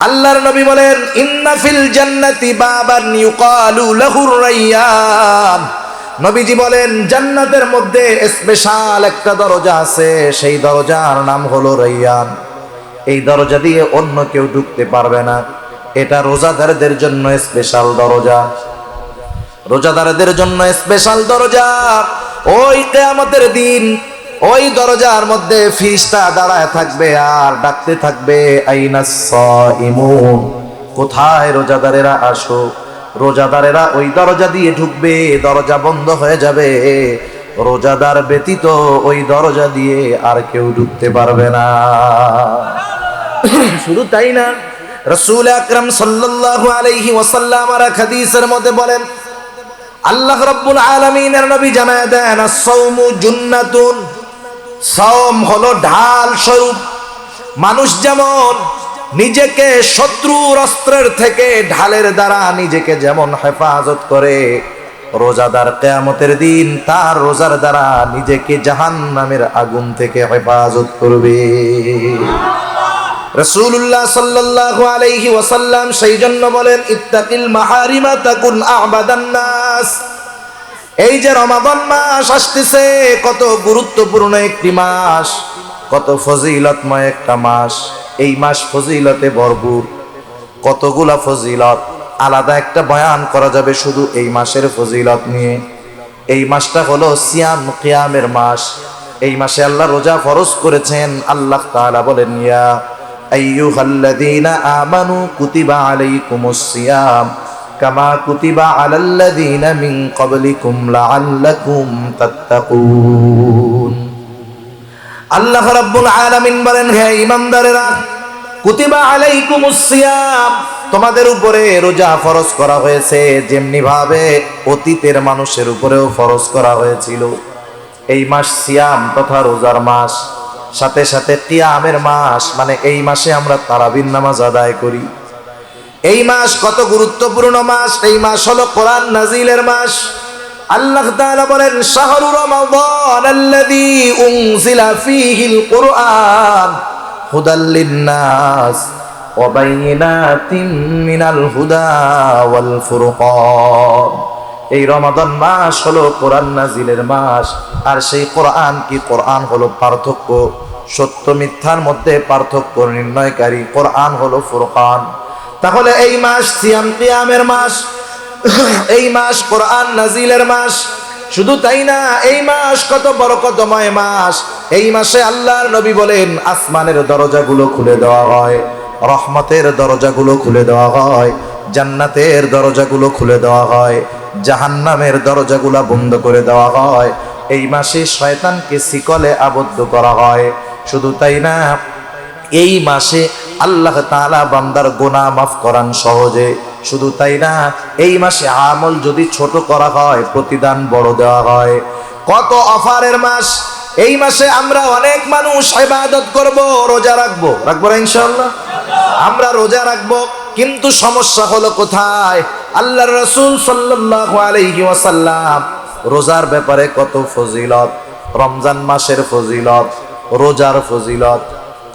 আল্লাহর নবী বলেন ইন্না ফিল জান্নাতি বাবান ইউকালু লাহুর রায়্যান। নবীজি বলেন জান্নাতের মধ্যে স্পেশাল একটা দরজা আছে, সেই দরজার নাম হলো রায়্যান। এই দরজা দিয়ে অন্য কেউ ঢুকতে পারবে না। এটা রোজাদারদের জন্য স্পেশাল দরজা, রোজাদারদের জন্য স্পেশাল দরজা। ওই কিয়ামতের দিন ওই দরজার মধ্যে ফেরেশতা দাঁড়ায় থাকবে আর ডাকতে থাকবে আইনাস সাইমুন, কোথায় রোজাদারেরা আসো। রোজাদারেরা ওই দরজা দিয়ে ঢুকবে, দরজা বন্ধ হয়ে যাবে। রোজাদার ব্যতীত ওই দরজা দিয়ে আর কেউ ঢুকতে পারবে না। শুধু তাই না, রাসূল আকরাম সাল্লাল্লাহু আলাইহি ওয়াসাল্লাম আর হাদিসের মধ্যে বলেন আল্লাহ রাব্বুল আলামিনের নবী জানায় দেন আস-সাওমু জুন্নাতুন, সাওম হলো ঢাল স্বরূপ। মানুষ যেমন নিজেকে শত্রুর অস্ত্রের থেকে ঢালের দ্বারা নিজেকে যেমন হেফাজত করে, রোজাদার কিয়ামতের দিন তার রোজার দ্বারা নিজেকে জাহান্নামের আগুন থেকে হেফাজত করবে। রাসূলুল্লাহ সাল্লাল্লাহু আলাইহি ওয়াসাল্লাম সেই জন্য বলেন ইত্তাকিল মাহারিমা তাকুন আ'বাদান নাস। এই যে রমাদান মাস আসতেছে, কত গুরুত্বপূর্ণ একটি মাস, কত ফজিলতময় একটা মাস। এই মাস ফজিলতে ভরপুর, কতগুলা ফজিলত, আলাদা একটা বয়ান করা যাবে শুধু এই মাসের ফজিলত নিয়ে। এই মাসটা হলো সিয়াম কিয়ামের মাস। এই মাসে আল্লাহ রোজা ফরজ করেছেন। আল্লাহ তাআলা বলেন ইয়া আইয়ুহাল্লাযীনা আমানু কুতিবা আলাইকুমুস সিয়াম কামা কুতিবা আলাল্লাযীনা মিন ক্বাবলিকুম লাআল্লাকুম তাত্তাকুন। আল্লাহ রাব্বুল আলামিন বলেন হে ঈমানদারেরা, কুতিবা আলাইকুমুস সিয়াম, তোমাদের উপরে রোজা ফরজ করা হয়েছে যেমনি ভাবে অতীতের মানুষের উপরেও ফরজ করা হয়েছিল। এই মাস সিয়াম তথা রোজার মাস, সাথে সাথে কিয়ামের মাস, মানে এই মাসে আমরা তারাবির নামাজ আদায় করি। এই মাস কত গুরুত্বপূর্ণ মাস। এই মাস হলো কোরআন নাজিলের মাস। আল্লাহ তাআলা বলেন শাহরু রমাদান আল্লাযী উনজিলা ফীহিল কুরআন হুদাল লিন-নাস ওয়া বাইয়িনাতিন মিনাল হুদা ওয়াল ফুরকান। এই রমাদান মাস হলো কোরআন নাজিলের মাস। আর সেই কোরআন কি? কোরআন হলো পার্থক্য, সত্য মিথ্যার মধ্যে পার্থক্য নির্ণয়কারী। কোরআন হলো ফুরকান। তাহলে এই মাস সিয়াম কিয়ামের মাস, এই মাস কোরআন নাজিলের মাস। শুধু তাই না, এই মাস কত বরকতময় মাস। এই মাসে আল্লাহর নবী বলেন আসমানের দরজাগুলো খুলে দেওয়া হয়, রহমতের দরজাগুলো খুলে দেওয়া হয়, জান্নাতের দরজাগুলো খুলে দেওয়া হয়, জাহান্নামের দরজাগুলো বন্ধ করে দেওয়া হয়। এই মাসে শয়তানকে শিকলে আবদ্ধ করা হয়। শুধু তাই না, এই মাসে আল্লাহ তাআলা বান্দার গুনাহ মাফ করান সহজে। শুধু তাই না, এই মাসে আমল যদি ছোট করা হয় প্রতিদান বড় দেওয়া হয়। কত অফারের মাস। এই মাসে আমরা অনেক মানুষ ইবাদত করব, রোজা রাখবো না ইনশাআল্লাহ? আমরা রোজা রাখবো, কিন্তু সমস্যা হলো কোথায়? আল্লাহর রাসূল সাল্লাল্লাহু আলাইহি ওয়াসাল্লাম রোজার ব্যাপারে কত ফজিলত, রমজান মাসের ফজিলত, রোজার ফজিলত,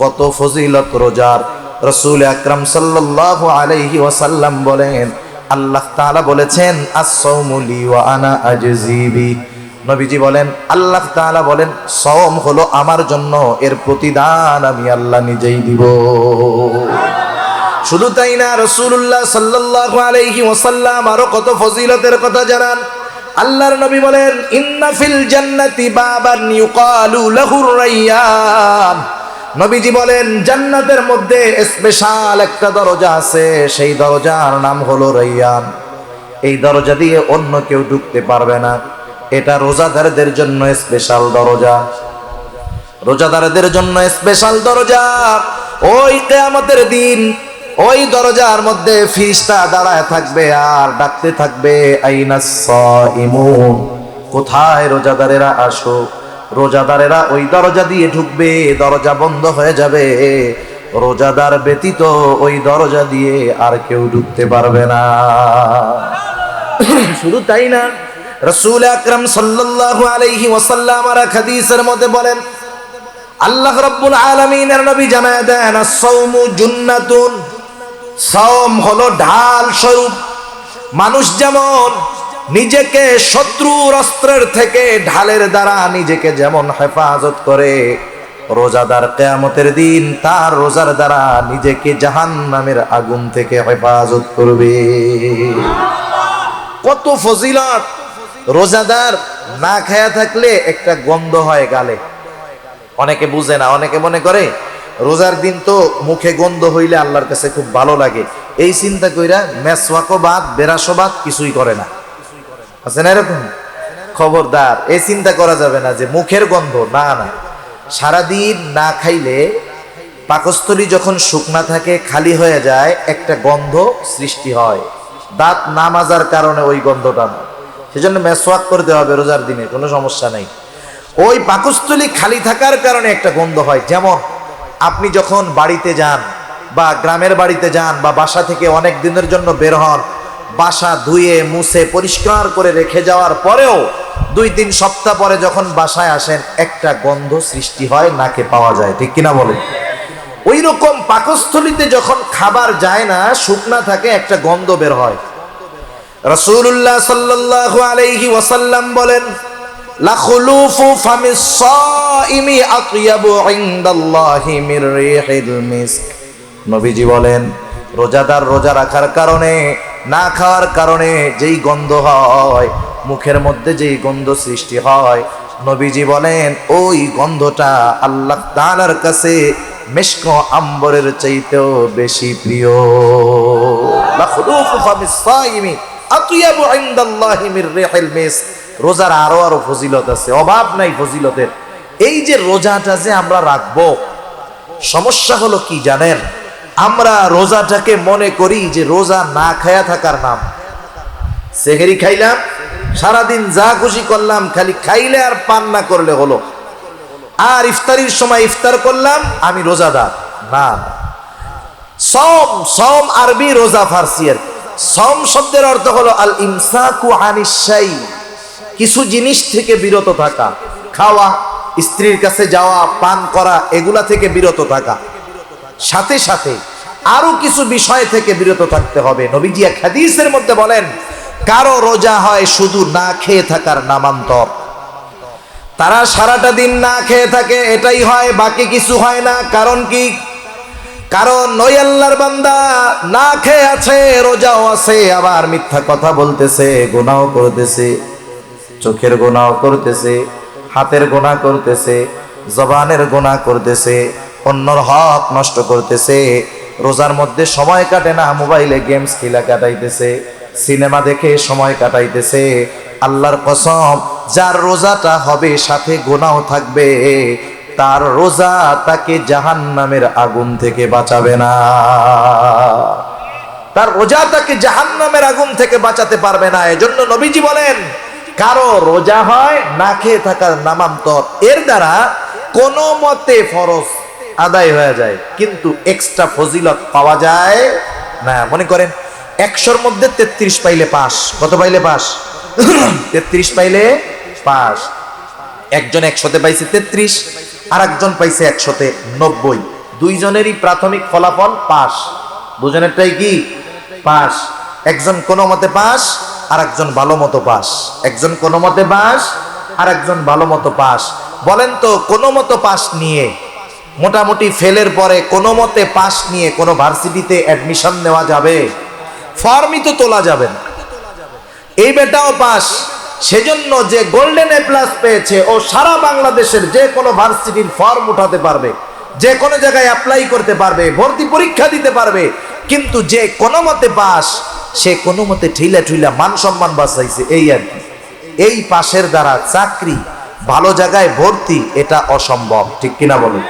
কত ফজিলত রোজার। রাসূল আকরাম সাল্লাল্লাহু আলাইহি ওয়াসাল্লাম বলেন আল্লাহ তাআলা বলেছেন আস-সাওমু লি ওয়া আনা আজজি বি। নবীজি বলেন আল্লাহ তাআলা বলেন সাওম হলো আমার জন্য, এর প্রতিদান আমি আল্লাহ নিজেই দিব। শুধু তাই না, রাসূলুল্লাহ সাল্লাল্লাহু আলাইহি ওয়াসাল্লাম আরো কত ফজিলতের কথা জানান। আল্লাহর নবী বলেন ইন্না ফিল জান্নাতি বাবান ইউকালু লাহুর রায়্যান। নবীজি বলেন জান্নাতের মধ্যে স্পেশাল একটা দরজা আছে, সেই দরজার নাম হলো রায়্যান। এই দরজা দিয়ে অন্য কেউ ঢুকতে পারবে না। এটা রোজাদারদের জন্য স্পেশাল দরজা, রোজাদারদের জন্য স্পেশাল দরজা। ওই কিয়ামতের দিন ওই দরজার মধ্যে ফেরেশতা দাঁড়ায় থাকবে আর ডাকতে থাকবে আইনাস সাইমুন, কোথায় রোজাদারেরা আসো। রোজাদারেরা ওই দরজা দিয়ে ঢুকবে, দরজা বন্ধ হয়ে যাবে। রোজাদার ব্যতীত ওই দরজা দিয়ে আর কেউ ঢুকতে পারবে না। শুধু তাই না, রাসূল আকরাম সাল্লাল্লাহু আলাইহি ওয়াসাল্লাম আর হাদিসের মধ্যে বলেন আল্লাহ রাব্বুল আলামিনের নবী জানায় দেন আস-সাওমু জুন্নাতুন, সাওম হলো ঢাল স্বরূপ। মানুষ যেমন নিজেকে শত্রুর অস্ত্রের থেকে ঢালের দ্বারা নিজেকে যেমন হেফাজত করে, রোজাদার কিয়ামতের দিন তার রোজার দ্বারা নিজেকে জাহান্নামের আগুন থেকে হেফাজত করবে। কত ফজিলত! রোজাদার না খায়া থাকলে একটা গন্ধ হয় গালে, অনেকে বুঝে না, অনেকে মনে করে রোজার দিন তো মুখে গন্ধ হইলে আল্লাহর কাছে খুব ভালো লাগে, এই চিন্তা কইরা মেসওয়াকও বাদ বেরাসও বাদ কিছুই করে না। আছে না এরকম? খবরদার, এই চিন্তা করা যাবে না যে মুখের গন্ধ, না না। সারাদিন না খাইলে পাকস্থলী যখন শুকনা থাকে, খালি হয়ে যায়, একটা গন্ধ সৃষ্টি হয়, দাঁত না মাজার কারণে ওই গন্ধটা না। সেজন্য মেসওয়াক করতে হবে রোজার দিনে, কোনো সমস্যা নেই। ওই পাকস্থলী খালি থাকার কারণে একটা গন্ধ হয়। যেমন আপনি যখন বাড়িতে যান বা গ্রামের বাড়িতে যান বা বাসা থেকে অনেক দিনের জন্য বের হন, বাসা ধুয়ে মুছে পরিষ্কার করে রেখে যাওয়ার পরেও 2-3 সপ্তাহ পরে যখন বাসায় আসেন, একটা গন্ধ সৃষ্টি হয়, নাকে পাওয়া যায়, ঠিক কিনা বলেন? ওই রকম পাকস্থলীতে যখন খাবার যায় না, শুকনা থাকে, একটা গন্ধ বের হয়। রাসূলুল্লাহ সাল্লাল্লাহু আলাইহি ওয়াসাল্লাম বলেন, লা খুলুফু ফামিস সাইমি আতয়াবু ইনদাল্লাহি মির রিহিল মিস্ক। নবীজি বলেন, রোজাদার রোজা রাখার কারণে, না খাওয়ার কারণে যেই গন্ধ হয়, মুখের মধ্যে যেই গন্ধ সৃষ্টি হয়, নবীজি বলেন ওই গন্ধটা আল্লাহ তাআলার কাছে মিশক আম্বরের চাইতেও বেশি প্রিয়। লা খুলুফু ফামিস সাইমি আতয়াবু ইনদাল্লাহি মির রিহিল মিস্ক। রোজার আরো ফজিলত আছে, অভাব নাই ফজিলতের। এই যে রোজাটা যে আমরা রাখবো, সমস্যা হলো কি জানেন? আমরা রোজাটাকে মনে করি যে রোজা না খায়া থাকার নাম। সেহরি খাইলাম, সারাদিন যা খুশি করলাম, খালি খাইলে আর পান না করলে হলো, আর ইফতারির সময় ইফতার করলাম, আমি রোজাদার। না, সম, সম আরবি, রোজা ফার্সি। আর সম শব্দের অর্থ হলো আল ইমসাকু আনিশ শাই, কিছু জিনিস থেকে বিরত থাকা, খাওয়া, স্ত্রীর কাছে যাওয়া, পান করা, এগুলা থেকে বিরত থাকা, সাথে সাথে আরো কিছু বিষয় থেকে বিরত থাকতে হবে। নবীজি এক হাদিসের মধ্যে বলেন, কারো রোজা হয় শুধু না খেয়ে থাকার নামান্তর। তারা সারাটা দিন না খেয়ে থাকে, এটাই হয়, বাকি কিছু হয় না। কারণ কি? কারণ ওই আল্লাহর বান্দা না খেয়ে আছে, রোজাও আছে, আবার মিথ্যা কথা বলতেছে, গুনাহ করতেছে, চোখের গুনাহ করতেছে, হাতের গুনাহ করতেছে, জবানের গুনাহ করতেছে, অন্যর হক নষ্ট করতেছে। রোজার মধ্যে সময় কাটে না, মোবাইলে গেমস খেলা কাটাইতেছে, সিনেমা দেখে সময় কাটাইতেছে। আল্লাহর কসম, যার রোজাটা হবে সাথে গুনাহ থাকবে, তার রোজা তাকে জাহান্নামের আগুন থেকে বাঁচাবে না। তার রোজা তাকে জাহান্নামের আগুন থেকে বাঁচাতে পারবে না। এজন্য নবীজি বলেন, কারো রোজা হয় না খেয়ে থাকার নামান্তর, এর দ্বারা কোনো মতে ফরজ আদায় হয়ে যায়, কিন্তু এক্সট্রা ফজিলত পাওয়া যায় না। মনে করেন 100-র মধ্যে 33 পাইলে পাস। কত পাইলে পাস? 33 পাইলে পাস। একজন 100-তে পাইছে 33, আর একজন পাইছে 100-তে 90। দুইজনেরই প্রাথমিক ফলাফল পাস। দুজনেরটাই কি? পাস। একজন কোনো মতে পাস, আর একজন ভালো মতো পাস। একজন কোনো মতে পাস, আর একজন ভালো মতো পাস। বলেন তো, কোনো মতো পাস নিয়ে, মোটামুটি ফেলের পরে কোনো মতে পাস নিয়ে কোনো ভার্সিটিতে অ্যাডমিশন নেওয়া যাবে? ফর্মই তো তোলা যাবে না। এই বেটাও পাস, সেজন্য যে গোল্ডেন এ প্লাস পেয়েছে, ও সারা বাংলাদেশের যে কোনো ভার্সিটির ফর্ম উঠাতে পারবে, যে কোনো জায়গায় অ্যাপ্লাই করতে পারবে, ভর্তি পরীক্ষা দিতে পারবে। কিন্তু যে কোনো মতে পাস, সে কোনো মতে ঠেলা ঠুইলা মান সম্মান বাঁচাইছে, এই আর কি। এই পাশের দ্বারা চাকরি, ভালো জায়গায় ভর্তি, এটা অসম্ভব, ঠিক কিনা বলুন?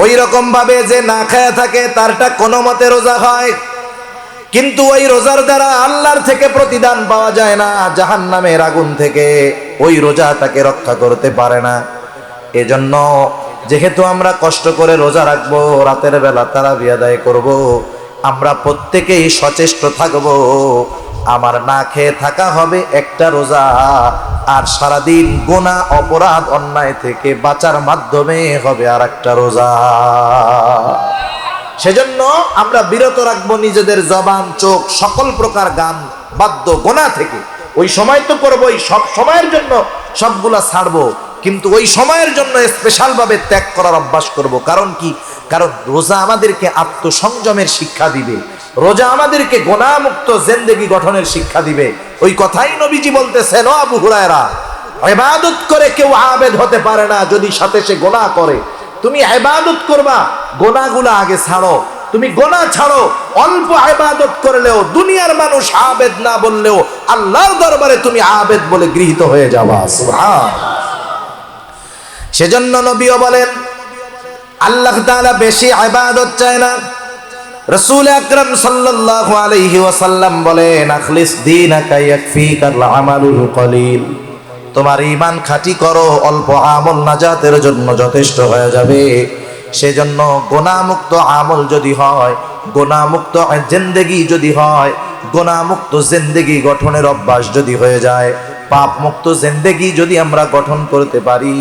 ওই রকম ভাবে যে না খায়া থাকে, তারটা কোনো মতে রোজা হয়, কিন্তু ওই রোজার দ্বারা আল্লাহর থেকে প্রতিদান পাওয়া যায় না, জাহান্নামের আগুন থেকে ওই রোজা তাকে রক্ষা করতে পারে না। এজন্য যেহেতু আমরা কষ্ট করে রোজা রাখবো, রাতের বেলা তারাবি আদায় করব, আমরা প্রত্যেকেই সচেষ্ট থাকবো। আমার না খেয়ে থাকা হবে একটা রোজা, আর সারাদিন গুনাহ, অপরাধ, অন্যায় থেকে বাঁচার মাধ্যমে হবে আর একটা রোজা। সেজন্য আমরা বিরত রাখবো নিজেদের জবান, চোখ, সকল প্রকার গান, বাদ্য, গোনা থেকে। ওই সময় তো করবোই, সব সময়ের জন্য সবগুলা ছাড়বো, কিন্তু ওই সময়ের জন্য স্পেশাল ভাবে ত্যাগ করার অভ্যাস করব। কারণ কি? কারণ রোজা আমাদেরকে আত্মসংযমের শিক্ষা দিবে, রোজা আমাদেরকে গোনামুক্ত জিন্দেগি গঠনের শিক্ষা দিবে। ওই কথাই নবীজি বলতেছেন, ও আবু হুরায়রা, ইবাদত করে কেউ আবেদ হতে পারে না যদি সাথে সে গোনাহ করে। তুমি ইবাদত করবা, গোনাহগুলো আগে ছাড়ো। তুমি গোনাহ ছাড়ো, অল্প ইবাদত করলেও, দুনিয়ার মানুষ আবেদ না বললেও আল্লাহর দরবারে তুমি আবেদ বলে গৃহীত হয়ে যাবা। সুবহান। সেজন্য নবীও বলেন, আল্লাহ তাআলা বেশি ইবাদত চায় না। রাসূল আকরাম সাল্লাল্লাহু আলাইহি ওয়াসাল্লাম বলেন, আখলিস দীনাকা ইয়াকফিকাল আমালুল কলিল। তোমার ঈমান খাঁটি করো, অল্প আমল নাজাতের জন্য যথেষ্ট হয়ে যাবে। সেজন্য গুনাহমুক্ত আমল যদি হয়, গুনাহমুক্ত জিন্দেগি যদি হয়, গুনাহমুক্ত জিন্দেগি গঠনের অভ্যাস যদি হয়ে যায়, পাপ মুক্ত জিন্দেগি যদি আমরা গঠন করতে পারি,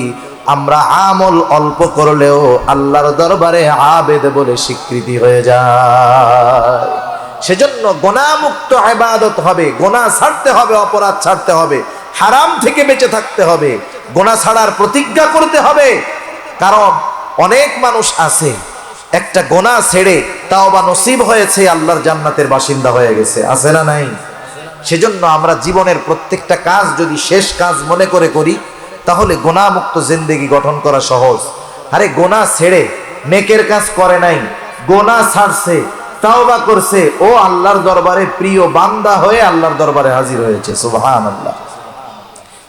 আমরা আমল অল্প করলেও আল্লাহর দরবারে আবেদ বলে স্বীকৃতি হয়ে যায়। সেজন্য গুনাহমুক্ত ইবাদত হবে, গুনাহ ছাড়তে হবে, অপরাধ ছাড়তে হবে, হারাম থেকে বেঁচে থাকতে হবে, গুনাহ ছাড়ার প্রতিজ্ঞা করতে হবে। কারণ অনেক মানুষ আছে একটা গুনাহ ছেড়ে তাওবা নসিব হয়েছে, আল্লাহর জান্নাতের বাসিন্দা হয়ে গেছে, আছে না নাই? সেজন্য আমরা জীবনের প্রত্যেকটা কাজ যদি শেষ কাজ মনে করে করি, তাহলে গুনাহমুক্ত জিন্দেগি গঠন করা সহজ। আরে গুনাহ ছেড়ে নেকের কাজ করে নাই, গুনাহ ছাড়ছে, তাওবা করছে, ও আল্লাহর দরবারে প্রিয় বান্দা হয়ে আল্লাহর দরবারে হাজির হয়েছে। সুবহানাল্লাহ।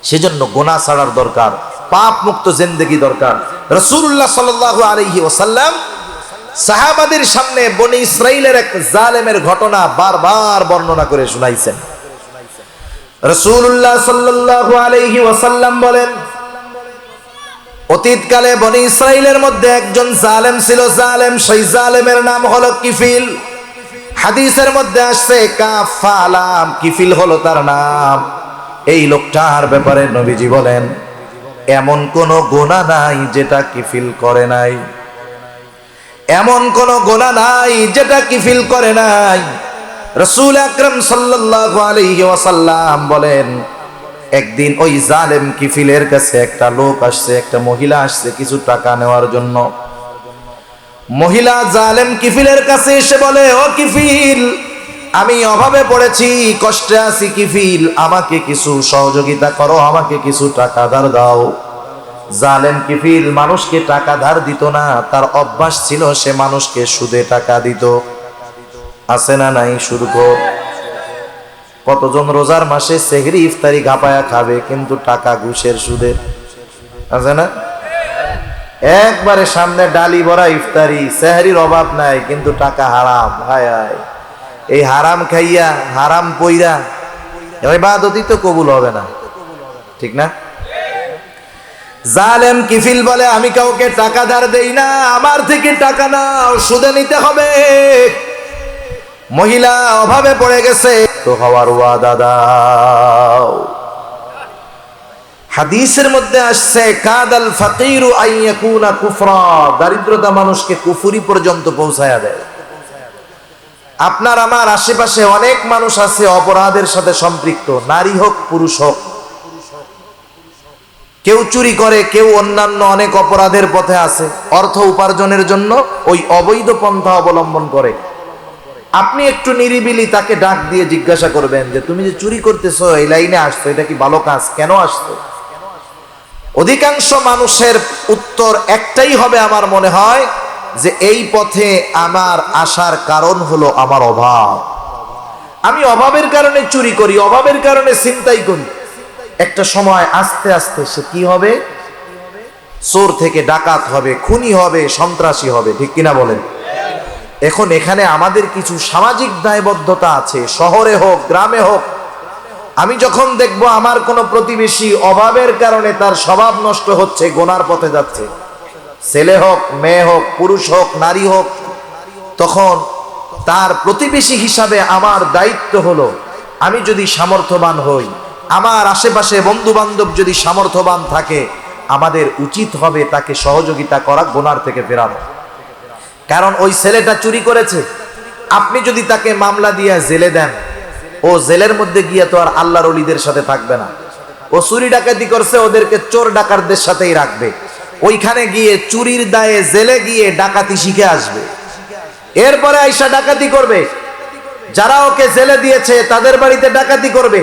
সেজন্য গুনাহ ছাড়ার দরকার, পাপ মুক্ত জিন্দেগি দরকার। রাসূলুল্লাহ সাল্লাল্লাহু আলাইহি ওয়াসাল্লাম সাহাবাদের সামনে বনি ইসরাইলের এক জালেমের ঘটনা বারবার বর্ণনা করে শুনাইছেন। রাসূলুল্লাহ সাল্লাল্লাহু আলাইহি ওয়াসাল্লাম বলেন, অতীতকালে বনি ইসরাইলের মধ্যে একজন জালেম ছিল। জালেম, সেই জালেমের নাম হলো কিফিল। হাদিসের মধ্যে আসছে কাফালাম, কিফিল হলো তার নাম। এই লোকটার ব্যাপারে নবীজি বলেন, এমন কোন গুনাহ নাই যেটা কিফিল করে নাই, এমন কোন গুনাহ নাই যেটা কিফিল করে নাই। রাসূল আকরাম সাল্লাল্লাহু আলাইহি ওয়াসাল্লাম বলেন, একদিন ওই জালেম কিফিলের কাছে একটা লোক আসছে, একটা মহিলা আসছে কিছু টাকা নেওয়ার জন্য। মহিলা জালেম কিফিলের কাছে এসে বলে, ও কিফিল, আমি অভাবে পড়েছি, কষ্টে আছি, কিফিল আমাকে কিছু সহযোগিতা করো, আমাকে কিছু টাকা ধার দাও। জালেম কিফিল মানুষকে টাকা ধার দিত না, তার অভ্যাস ছিল সে মানুষকে সুদে টাকা দিত। আছে না নাই? শুরু কতজন রোজার মাসে সেহরি ইফতারি ঘাপায়া খাবে, কিন্তু টাকা ঘুষের সুদের, আছে না? একবারে সামনে ডালি ভরা ইফতারি, সেহরির অভাব নাই, কিন্তু টাকা হারাম। হায় হায়, এই হারাম খাইয়া হারাম পইরা ইবাদতই তো কবুল হবে না, ঠিক না? জালেম কিফিল বলে, আমি কাউকে টাকা ধার দেই না, আমার থেকে টাকা নাও, সুদে নিতে হবে। মহিলা অভাবে পড়ে গেছে, তো হওয়ার ওয়াদা দাও। হাদিসের মধ্যে আসছে, কাদাল ফাকিরু আইয়াকুনা কুফরা, দারিদ্রতা মানুষকে কুফরি পর্যন্ত পৌঁছায়া দেয়। আপনার আমার আশেপাশে অনেক মানুষ আছে অপরাধের সাথে সম্পৃক্ত, নারী হোক পুরুষ হোক। কেউ চুরি করে, কেউ অন্যান্য অনেক অপরাধের পথে আছে, অর্থ উপার্জনের জন্য ওই অবৈধ পন্থা অবলম্বন করে। আপনি একটু নিরিবিলি তাকে ডাক দিয়ে জিজ্ঞাসা করবেন যে, তুমি যে চুরি করতেছো, এই লাইনে আসছো, এটা কি ভালো কাজ? কেন আসছো? অধিকাংশ মানুষের উত্তর একটাই হবে আমার মনে হয়, যে এই পথে আমার আসার কারণ হলো আমার অভাব। আমি অভাবের কারণে চুরি করি, অভাবের কারণে ছিনতাই করি। একটা সময় আস্তে আস্তে সে কি হবে? চোর থেকে ডাকাত হবে, খুনি হবে, সন্ত্রাসী হবে, ঠিক কিনা বলেন? এখন এখানে আমাদের কিছু সামাজিক দায়বদ্ধতা আছে, শহরে হোক গ্রামে হোক। আমি যখন দেখব আমার কোনো প্রতিবেশী অভাবের কারণে তার স্বভাব নষ্ট হচ্ছে, গোনার পথে যাচ্ছে, ছেলে হোক মেয়ে হোক, পুরুষ হোক নারী হোক, তখন তার প্রতিবেশী হিসাবে আমার দায়িত্ব হলো, আমি যদি সামর্থ্যবান হই, আমার আশেপাশে বন্ধু বান্ধব যদি সামর্থ্যবান থাকে, আমাদের উচিত হবে তাকে সহযোগিতা করা, গোনার থেকে ফেরানো। কারণ ওই ছেলেটা চুরি করেছে, আপনি যদি তাকে মামলা দিয়ে জেলে দেন, ও জেলের মধ্যে গিয়ে তো আর আল্লাহর ওলিদের সাথে থাকবে না। ও চুরি ডাকাতি করছে, ওদেরকে চোর ডাকাতদের সাথেই রাখবে। ওইখানে গিয়ে চুরির দায়ে জেলে গিয়ে ডাকাতি শিখে আসবে, এরপরে আইসা ডাকাতি করবে। যারা ওকে জেলে দিয়েছে তাদের বাড়িতে ডাকাতি করবে,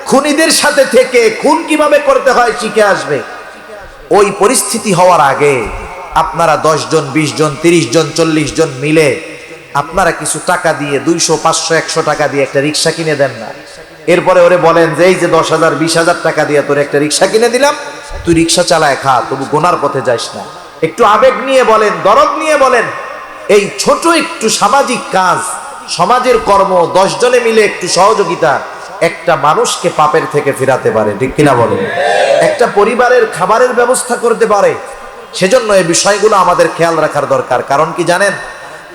খুনিদের সাথে থেকে খুন কিভাবে করতে হয় শিখে আসবে। ওই পরিস্থিতি হওয়ার আগে আপনারা 10 জন, 20 জন, 30 জন, 40 জন মিলে আপনারা কিছু টাকা দিয়ে 200, 500, 100 টাকা দিয়ে একটা রিক্সা কিনে দেন না। এরপরে ওরে বলেন যে এই যে 10,000, 20,000 টাকা দিয়ে তোর একটা রিক্সা কিনে দিলাম, তুই রিক্সা চালায় খা, তবু গোনার পথে যাস না। একটু আবেগ নিয়ে বলেন, দরদ নিয়ে বলেন। এই ছোট একটু সামাজিক কাজ, সমাজের কর্ম, 10 জনে মিলে একটু সহযোগিতা একটা মানুষকে পাপের থেকে ফেরাতে পারে, ঠিক কিনা বলেন? একটা পরিবারের খাবারের ব্যবস্থা করতে পারে। সেজন্য এই বিষয়গুলো আমাদের খেয়াল রাখার দরকার। কারণ কি জানেন?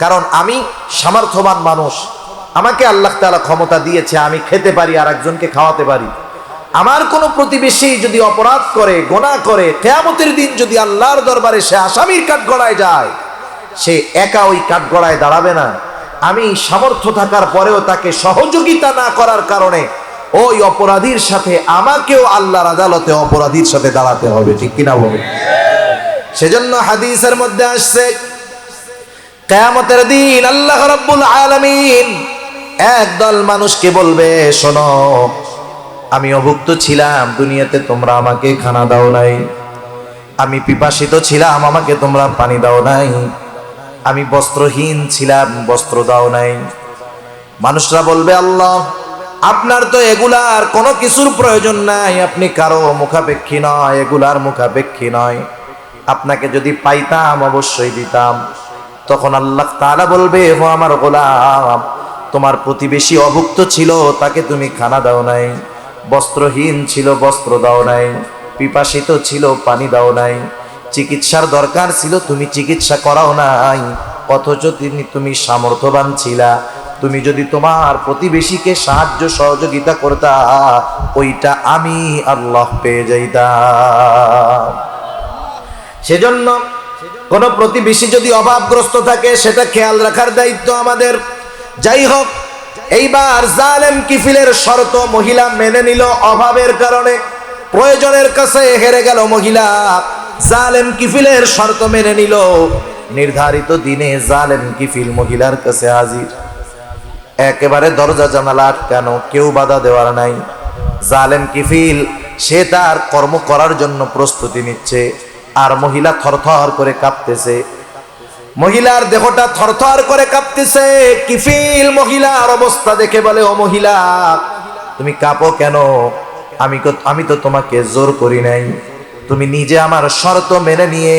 কারণ আমি সামর্থ্যবান মানুষ, আমাকে আল্লাহ তাআলা ক্ষমতা দিয়েছে, আমি খেতে পারি আর একজনকে খাওয়াতে পারি। আমার কোনো প্রতিবেশী যদি অপরাধ করে, গোনাহ করে, কিয়ামতের দিন যদি আল্লাহর দরবারে সে আসামির কাঠগড়ায় যায়, সে একা ওই কাঠগড়ায় দাঁড়াবে না। আমি সামর্থ্য থাকার পরেও তাকে সহযোগিতা না করার কারণে ওই অপরাধীর সাথে আমাকেও আল্লাহর আদালতে অপরাধীর সাথে দাঁড়াতে হবে, ঠিক কিনা বলুন? সেজন্য হাদিসের মধ্যে আসছে কিয়ামতের দিন আল্লাহ রাব্বুল আলামিন একদল মানুষকে বলবে, শোনো, আমি অভুক্ত ছিলাম, দুনিয়াতে তোমরা আমাকে খানা দাও নাই। আমি পিপাসিত ছিলাম, আমাকে তোমরা পানি দাও নাই। আমি বস্ত্রহীন ছিলাম, বস্ত্র দাও নাই। মানুষরা বলবে, আল্লাহ, আপনার তো এগুলার কোনো কিছুর প্রয়োজন নাই, আপনি কারো মুখাপেক্ষী নয়, এগুলার মুখাপেক্ষী নয়। আপনাকে যদি পাইতাম অবশ্যই দিতাম। তখন আল্লাহ তাআলা বলবে, ও আমার গোলাম, তোমার প্রতিবেশী অভুক্ত ছিল, তাকে তুমি খানা দাও নাই। বস্ত্রহীন ছিল, বস্ত্র দাও নাই। পিপাসিত ছিল, পানি দাও নাই। চিকিৎসার দরকার ছিল, তুমি চিকিৎসা করাও নাই। অথচ তুমি সামর্থ্যবান ছিলা, তুমি যদি তোমার প্রতিবেশীকে সাহায্য সহযোগিতা করতা, ওইটা আমি আল্লাহ পেয়ে যাইতাম। সেজন্য কোন প্রতিবেশী যদি অভাবগ্রস্ত থাকে, সেটা খেয়াল রাখার দায়িত্ব আমাদের। যাই হোক, এইবার জালেম কিফিলের শর্ত মহিলা মেনে নিল। অভাবের কারণে, প্রয়োজনের কাছে হেরে গেল মহিলা। জালেম কিফিলের শর্ত মেনে নিল। নির্ধারিত দিনে জালেম কিফিল মহিলার কাছে হাজির। একেবারে দরজা জানালা আটকানো, কেউ বাধা দেওয়ার নাই। জালেম কিফিল সে তার কর্ম করার জন্য প্রস্তুতি নিচ্ছে, আর মহিলা থরথর করে কাঁপতেছে। মহিলার দেহটা থরথর করে কাঁপতেছে। কিফিল মহিলার অবস্থা দেখে বলে, ও মহিলা, তুমি কাঁপো কেন? আমি তো তোমাকে জোর করি নাই, তুমি নিজে আমার শর্ত মেনে নিয়ে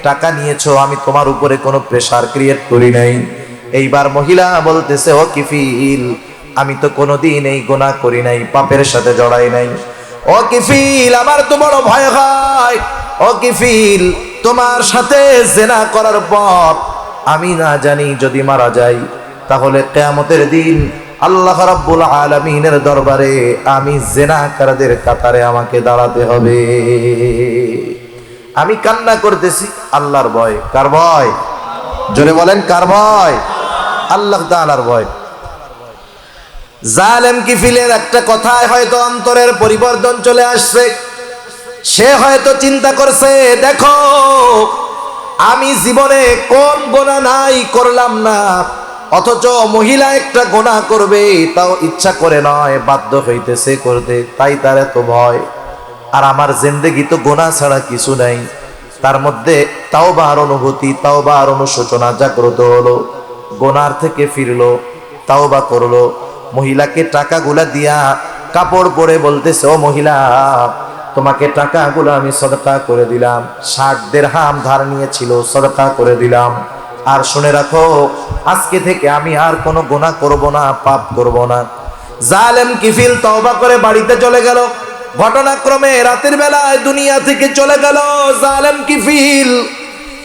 টাকা নিয়েছো, আমি তোমার উপরে কোনো প্রেসার ক্রিয়েট করি নাই। এইবার মহিলা বলতেছে, ও কিফিল, আমি তো কোনোদিন এই গুনাহ করি নাই, পাপের সাথে জড়াই নাই। ও কিফিল, আমার তো বড় ভয় হয়। ও কিফিল, তোমার সাথে জেনা করার পর আমি না জানি যদি মারা যাই, তাহলে কিয়ামতের দিন আল্লাহ রাব্বুল আলামিনের দরবারে আমি জেনাকারদের কাতারে আমাকে দাঁড়াতে হবে। আমি কান্না করতেছি আল্লাহর ভয়। কার ভয়? জোরে বলেন, কার ভয়? আল্লাহ তাআলার ভয়। জালেম কিফিলের একটা কথায় হয়তো অন্তরের পরিবর্তন চলে আসছে। সে হয়তো চিন্তা করছে, দেখো, আমি জীবনে কোন গুনাহ নাই করলাম না, অথচ মহিলা একটা গুনাহ করবে, তাও ইচ্ছা করে নয়, বাধ্য হইতেছে করতে, তাই তার এত ভয়। আর আমার জিন্দেগি তো গুনাহ ছাড়া কিছু নাই। তার মধ্যে তাওবার অনুভূতি, তাওবার অনুশোচনা জাগ্রত হলো। গুনার থেকে ফিরলো, তাওবা করলো। মহিলাকে টাকাগুলা দিয়া কাপড় পরে বলতেছে, ও মহিলা, তোমাকে টাকাগুলো আমি সদকা করে দিলাম। 60 দিরহাম ধার নিয়েছিল, সদকা করে দিলাম। আর শুনে রাখো, আজকে থেকে আমি আর কোনো গুনাহ করব না, পাপ করব না। জালেম কিফিল তওবা করে বাড়িতে চলে গেল। ঘটনাক্রমে রাতের বেলায় দুনিয়া থেকে চলে গেল জালেম কিফিল।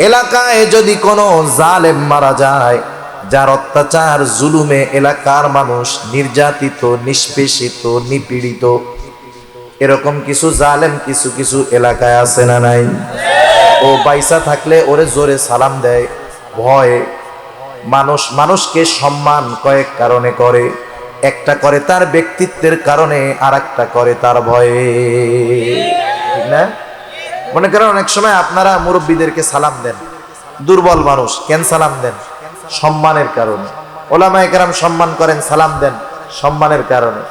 এলাকায় যদি কোনো জালেম মারা যায়, যার অত্যাচার জুলুমে এলাকার মানুষ নির্যাতিত, নিষ্পেষিত, নিপীড়িত, এরকম কিছু জালেম কিছু কিছু এলাকায় আছে না নাই? ও পয়সা থাকলে ওরে জোরে সালাম দেয় ভয়ে, মানুষ মানুষকে সম্মান কয়েক কারণে করে। একটা করে তার ব্যক্তিত্বের কারণে, আর একটা করে তার ভয়ে, ঠিক না? মনে করেন অনেক সময় আপনারা মুরব্বীদেরকে সালাম দেন, দুর্বল মানুষ কেন সালাম দেন? সম্মানের কারণে। ওলামায়ে কেরাম সম্মান করেন, সালাম দেন সম্মানের কারণে।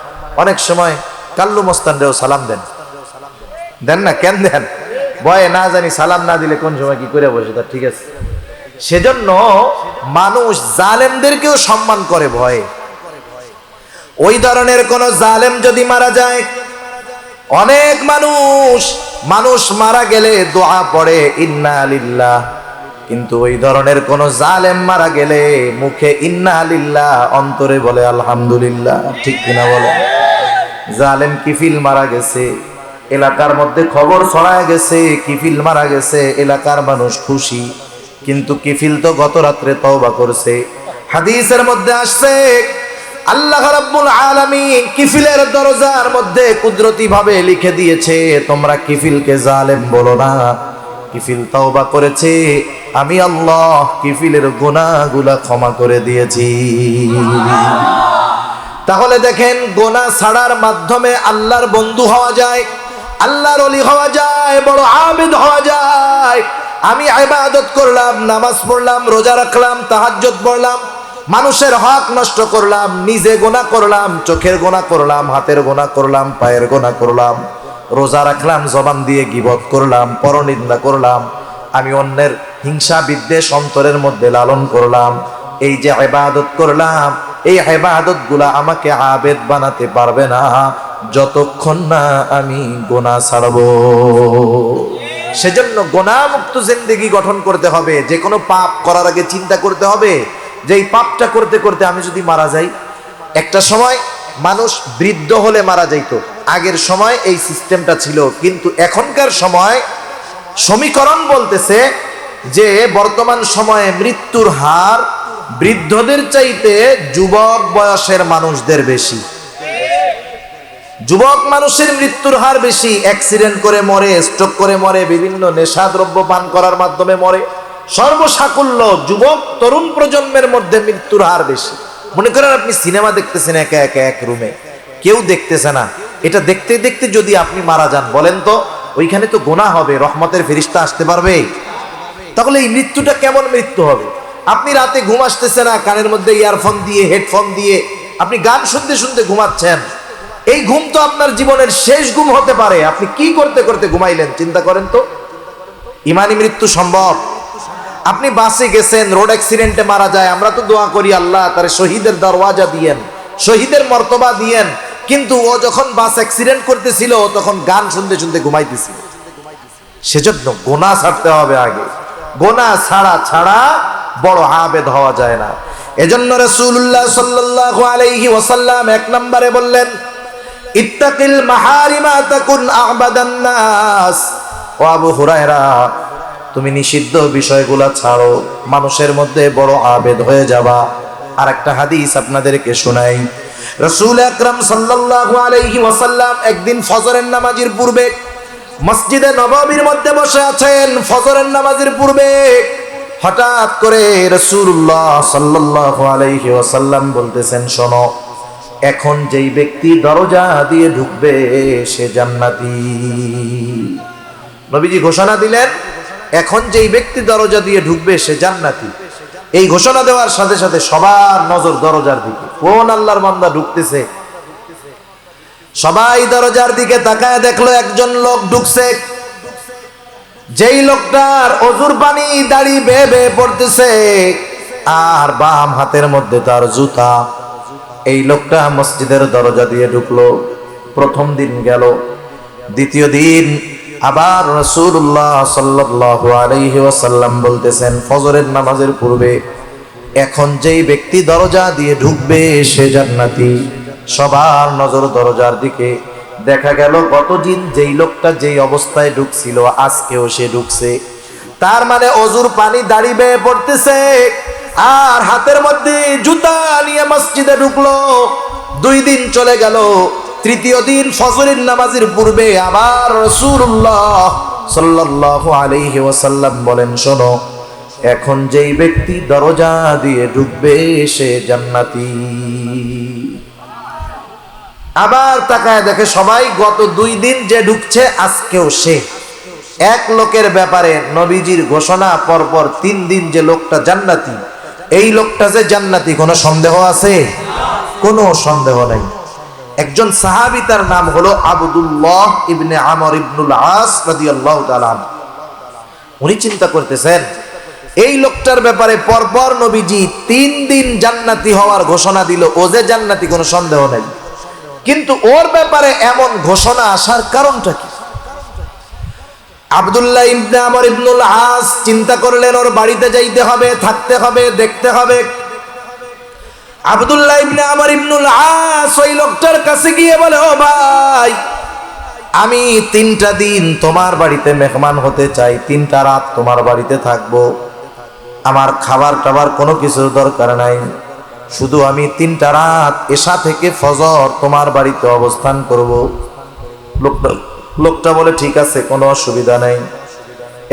অনেক সময় কাল্লু মস্তানরেও সালাম দেন, দেন না? কেন দেন? ভয়ে, না জানি সালাম না দিলে কোন সময় কি করে বসে, তার ঠিক আছে। সেজন্য মানুষ জালেমদেরকেও সম্মান করে ভয়ে। ওই ধরনের কোন জালেম যদি মারা যায়, অনেক মানুষ মারা গেলে দোয়া পড়ে ইন্না লিল্লাহ, কিন্তু ওই ধরনের কোন জালেম মারা গেলে মুখে ইন্না লিল্লাহ, অন্তরে বলে আলহামদুলিল্লাহ, ঠিক কিনা বলে? জালেম কিফিল মারা গেছে, এলাকার মধ্যে খবর ছড়ায় গেছে কিফিল মারা গেছে, এলাকার মানুষ খুশি, কিন্তু কিফিল তো গত রাত্রে তওবা করছে। হাদিসের মধ্যে আসছে আল্লাহ রাব্বুল আলামিন কিফিলের দরজার মধ্যে কুদরতি ভাবে লিখে দিয়েছে, তোমরা কিফিলকে জালেম বলো না, কিফিল তওবা করেছে, আমি আল্লাহ কিফিলের গুনাহগুলো ক্ষমা করে দিয়েছি। তাহলে দেখেন, গুনাহ ছাড়ার মাধ্যমে আল্লাহর বন্ধু হওয়া যায়, আল্লাহর ওলি হওয়া যায়, বড় আবেদ হওয়া যায়। আমি ইবাদত করলাম, নামাজ পড়লাম, রোজা রাখলাম, তাহাজ্জুদ পড়লাম, মানুষের হক নষ্ট করলাম, নিজে গুনাহ করলাম, চোখের গুনাহ করলাম, হাতের গুনাহ করলাম, পায়ের গুনাহ করলাম, রোজা রাখলাম, জবান দিয়ে গীবত করলাম, পরনিন্দা করলাম, আমি অন্যের হিংসা বিদ্বেষ অন্তরের মধ্যে লালন করলাম। এই যে ইবাদত করলাম, এই ইবাদতগুলা আমাকে আবেদ বানাতে পারবে না যতক্ষণ না আমি গুনাহ ছাড়বো। সেজন্য গুনাহমুক্ত জিন্দেগি গঠন করতে হবে। যে কোনো পাপ করার আগে চিন্তা করতে হবে যে এই পাপটা করতে করতে আমি যদি মারা যাই। একটা সময় মানুষ বৃদ্ধ হলে মারা যাইতো, আগের সময় এই সিস্টেমটা ছিল, কিন্তু এখনকার সময় সমীকরণ বলতেছে যে বর্তমান সময়ে মৃত্যুর হার বৃদ্ধদের চাইতে যুবক বয়সের মানুষদের বেশি। যুবক মানুষের মৃত্যুর হার বেশি, অ্যাক্সিডেন্ট করে মরে, স্ট্রোক করে মরে, বিভিন্ন নেশাদ্রব্য পান করার মাধ্যমে মরে। সর্বসাকুল্য যুবক তরুণ প্রজন্মের মধ্যে মৃত্যুর হার বেশি। মনে করেন আপনি সিনেমা দেখতেছেন একা একা এক রুমে, কেউ দেখতেছে না, এটা দেখতে দেখতে যদি আপনি মারা যান, বলেন তো ওইখানে তো গুনাহ হবে, রহমতের ফেরেশতা আসতে পারবে? তাহলে এই মৃত্যুটা কেমন মৃত্যু হবে? আপনি রাতে ঘুম আসতেছে না, কানের মধ্যে ইয়ারফোন দিয়ে, হেডফোন দিয়ে আপনি গান শুনতে শুনতে ঘুমাচ্ছেন। এই ঘুম তো আপনার জীবনের শেষ ঘুম হতে পারে। আপনি কি করতে করতে ঘুমাইলেন চিন্তা করেন তো। ইমানি মৃত্যু সম্ভব? আপনি বাসে গেছেন, রোড অ্যাক্সিডেন্টে মারা যায়, আমরা তো দোয়া করি আল্লাহ তার শহীদের দরওয়াজা দিয়েন, শহীদের মর্তবা দিয়েন, কিন্তু ও যখন বাস অ্যাক্সিডেন্ট করতেছিল তখন গান শুনতে শুনতে ঘুমাইতেছিল। সেজন্য গুনাহ ছাড়তে হবে আগে, গুনাহ ছাড়া বড় আবেদ হওয়া যায় না। এজন্য রাসূলুল্লাহ সাল্লাল্লাহু আলাইহি ওয়াসাল্লাম এক নম্বরে বললেন, ইত্তাকিল মাহারিমা তাকুন আ'বাদান নাস। ও আবু হুরায়রা, তুমি নিষিদ্ধ বিষয়গুলা ছাড়ো, মানুষের মধ্যে বড় আবেদ হয়ে যাবা। আর একটা হাদিস আপনাদেরকে শোনাই। রাসূল আকরাম সাল্লাল্লাহু আলাইহি ওয়াসাল্লাম একদিন ফজরের নামাজের পূর্বে মসজিদে নববীর মধ্যে বসে আছেন। ফজরের নামাজের পূর্বে হঠাৎ করে রাসূলুল্লাহ সাল্লাল্লাহু আলাইহি ওয়াসাল্লাম বলতেছেন, শোনো, এখন যেই ব্যক্তি দরজা দিয়ে ঢুকবে সে জান্নাতি। নবীজি ঘোষণা দিলেন, এখন যেই ব্যক্তি দরজা দিয়ে ঢুকবে সে জান্নাতি। এই ঘোষণা দেওয়ার সাথে সাথে সবার নজর দরজার দিকে, কোন আল্লাহর বান্দা ঢুকতেছে। সবাই দরজার দিকে তাকায় দেখলো একজন লোক ঢুকছে। যেই লোকটার অজুর পানি দাড়ি বেয়ে বেয়ে পড়তেছে, আর বাম হাতের মধ্যে তার জুতা। এই লোকটা মসজিদের দরজা দিয়ে ঢুকলো। প্রথম দিন গেল, দ্বিতীয় দিন আবার রাসূলুল্লাহ সাল্লাল্লাহু আলাইহি ওয়াসাল্লাম বলতেছেন, ফজরের নামাজের পূর্বে এখন যেই ব্যক্তি দরজা দিয়ে ঢুকবে সে জান্নাতি। সবার নজর দরজার দিকে। দেখা গেল গতদিন যেই লোকটা যেই অবস্থায় ঢুকছিল আজকেও সে ঢুকছে। তার মানে অজুর পানি দাড়ি বেয়ে পড়তেছে আর হাতের মধ্যে জুতা নিয়ে মসজিদে ঢুকলো। 2 দিন চলে গেল। তৃতীয় দিন ফজরের নামাজের পূর্বে আবার রাসূলুল্লাহ সাল্লাল্লাহু আলাইহি ওয়াসাল্লাম বলেন, শোনো, এখন যেই ব্যক্তি দরজা দিয়ে ঢুকবে সে জান্নাতি। আবার তাকায় দেখে সবাই গত 2 দিন যে ঢুকছে আজকেও সে। এক লোকের ব্যাপারে নবীজির ঘোষণা পরপর 3 দিন যে লোকটা জান্নাতি, এই লোকটা যে জান্নাতি কোনো সন্দেহ আছে? কোনো সন্দেহ নাই। একজন সাহাবী, তার নাম হলো আব্দুল্লাহ ইবনে আমর ইবনুল আস রাদিয়াল্লাহু তাআলা। উনি চিন্তা করতেছেন এই লোকটার ব্যাপারে পরপর নবীজি 3 দিন জান্নাতি হওয়ার ঘোষণা দিল, ও যে জান্নাতি কোনো সন্দেহ নাই, কিন্তু ওর ব্যাপারে এমন ঘোষণা আসার কারণটা কি? আব্দুল্লাহ ইবনে আমর ইবনুল আস চিন্তা করলেন ওর বাড়িতে যাইতে হবে, থাকতে হবে, দেখতে হবে। আব্দুল্লাহ ইবনে আমর ইবনুল আস ওই লোকটার কাছে গিয়ে বলে, ও ভাই, আমি 3টা দিন তোমার বাড়িতে মেহমান হতে চাই, 3টা রাত তোমার বাড়িতে থাকবো। আমার খাবার টাবার কোনো কিছুর দরকার নাই, শুধু আমি 3টা রাত এশা থেকে ফজর তোমার বাড়িতে অবস্থান করব। লোকটা বলে ঠিক আছে, কোনো অসুবিধা নাই।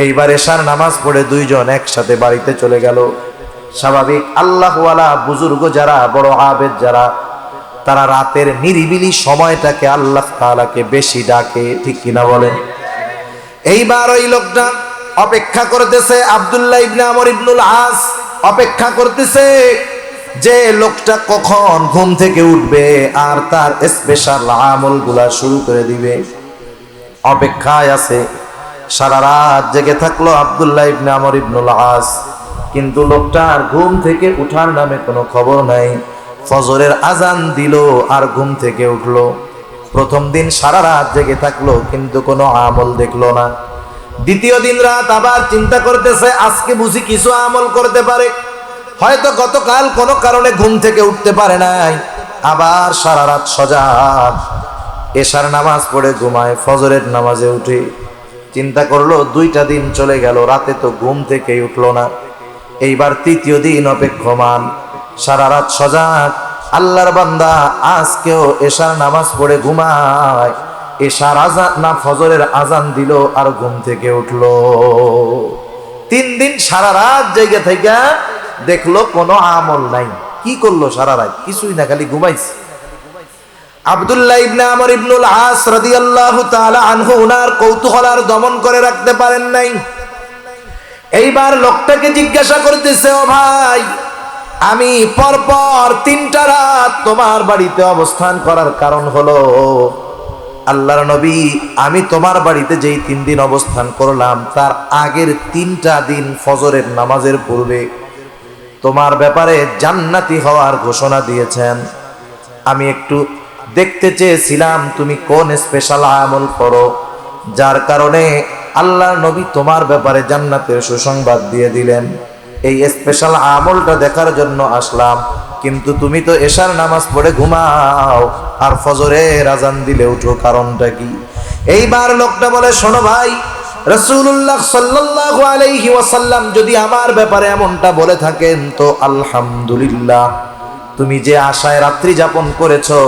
এইবার এশার নামাজ পড়ে 2 জন একসাথে বাড়িতে চলে গেল। স্বাভাবিক আল্লাহওয়ালা বুজুর্গ যারা, বড় আবেদ যারা, তারা রাতের নিরিবিলি সময়টাকে আল্লাহ তাআলাকে বেশি ডাকে, ঠিক কিনা বলেন? এইবার ওই লোকটা অপেক্ষা করতেছে, আব্দুল্লাহ ইবনে আমর ইবনুল আস অপেক্ষা করতেছে যে লোকটা কখন ঘুম থেকে উঠবে আর তার স্পেশাল আমলগুলা শুরু করে দিবে। অপেক্ষায় আছে, সারা রাত জেগে থাকলো আব্দুল্লাহ ইবনে আমর ইবনুল আস, কিন্তু লোকটার ঘুম থেকে উঠার নামে কোনো খবর নাই। ফজরের আজান দিল আর ঘুম থেকে উঠলো। প্রথম দিন সারা রাত জেগে থাকলো কিন্তু কোনো আমল দেখলো না। দ্বিতীয় দিন রাত আবার চিন্তা করতেছে আজকে বুঝি কিছু আমল করতে পারে, হয়তো গতকাল কোনো কারণে ঘুম থেকে উঠতে পারে নাই। আবার সারা রাত সজাগ, এশার নামাজ পড়ে ঘুমায়, ফজরের নামাজে উঠে চিন্তা করলো 2টা দিন চলে গেল, রাতে তো ঘুম থেকেই উঠলো না। এইবার 3য় দিন অপেক্ষমান, সারা রাত সজাগ, আল্লাহর বান্দা আজকেও এশার নামাজ পড়ে ঘুমায়। এশার আজান না ফজরের আজান দিল আর ঘুম থেকে উঠলো। 3 দিন সারা রাত জেগে থেকে দেখলো কোনো আমল নাই। কি করলো সারা রাত? কিছুই না, খালি ঘুমাইছে। আব্দুল্লাহ ইবনে আমর ইবনুল আস রাদিয়াল্লাহু তাআলা আনহু উনার কৌতূহল আর দমন করে রাখতে পারেন নাই। এইবার লোকটাকে জিজ্ঞাসা করতেছে, ও ভাই, আমি পরপর 3টা রাত তোমার বাড়িতে অবস্থান করার কারণ হলো, আল্লাহর নবী, আমি তোমার বাড়িতে যেই 3 দিন অবস্থান করলাম তার আগের 3টা দিন ফজরের নামাজের পূর্বে তোমার ব্যাপারে জান্নাতি হওয়ার ঘোষণা দিয়েছেন। আমি একটু দেখতে চেয়েছিলাম তুমি কোন স্পেশাল আমল করো যার কারণে আল্লাহর নবী তোমার ব্যাপারে জান্নাতের সুসংবাদ দিয়ে দিলেন। এই স্পেশাল আমলটা দেখার জন্য আসলাম, কিন্তু তুমি তো এশার নামাজ পড়ে ঘুমাও আর ফজরের আজান দিলে উঠো, কারণটা কি? এইবার লোকটা বলে, শোনো ভাই, রাসূলুল্লাহ সাল্লাল্লাহু আলাইহি ওয়াসাল্লাম যদি আমার ব্যাপারে এমনটা বলে থাকেন তো আলহামদুলিল্লাহ। তুমি যে আশায় রাত্রি যাপন করেছো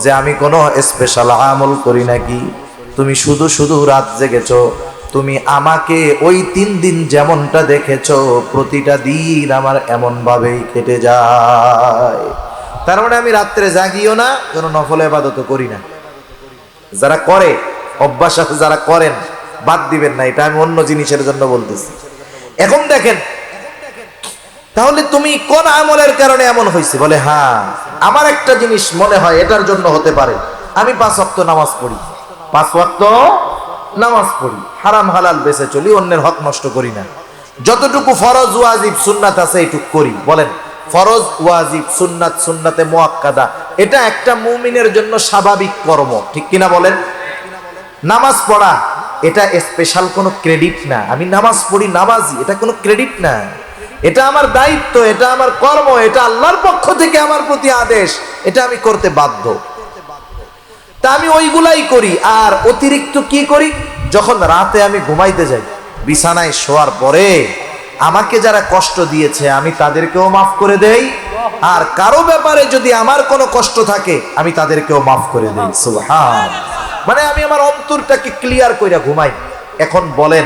যে আমি কোনো স্পেশাল আমল করি নাকি, তুমি শুধু শুধু রাত জেগেছো। তুমি আমাকে ওই 3 দিন যেমনটা দেখেছো প্রতিটা দিন আমার এমন ভাবেই কেটে যায়। তার মানে আমি রাত্রে জাগিও না, কোনো নফল ইবাদত করি না। যারা করে, অভ্যাস আছে যারা করেন, বাদ দিবেন না, এটা আমি অন্য জিনিসের জন্য বলতেছি। এখন দেখেন, তাহলে তুমি কোন আমলের কারণে এমন হয়েছে? বলে, হ্যাঁ, আমার একটা জিনিস মনে হয় এটার জন্য হতে পারে। আমি 5 ওয়াক্ত নামাজ পড়ি, 5 ওয়াক্ত নামাজ পড়ি, হারাম হালাল বেঁচে চলি, অন্যের হক নষ্ট করি না। যতটুকু ফরজ ওয়াজিব সুন্নাত আছে এইটুকু করি। বলেন, ফরজ ওয়াজিব সুন্নাত, সুন্নাতে মুআক্কাদা, এটা একটা মুমিনের জন্য স্বাভাবিক কর্ম, ঠিক কিনা বলেন? নামাজ পড়া এটা স্পেশাল কোনো ক্রেডিট না। আমি নামাজ পড়ি, নামাজি, এটা কোনো ক্রেডিট না। এটা আমার দায়িত্ব, এটা আমার কর্ম, এটা আল্লাহর পক্ষ থেকে আমার প্রতি আদেশ, এটা আমি করতে বাধ্য। তা আমি ওইগুলাই করি। আর অতিরিক্ত কি করি? যখন রাতে আমি ঘুমাইতে যাই, বিছানায় শোয়ার পরে আমাকে যারা কষ্ট দিয়েছে আমি তাদেরকেও মাফ করে দেই, আর কারো ব্যাপারে যদি আমার কোনো কষ্ট থাকে আমি তাদেরকেও মাফ করে দেই। সুবহান। মানে আমি আমার অন্তরটাকে ক্লিয়ার কইরা ঘুমাই। এখন বলেন,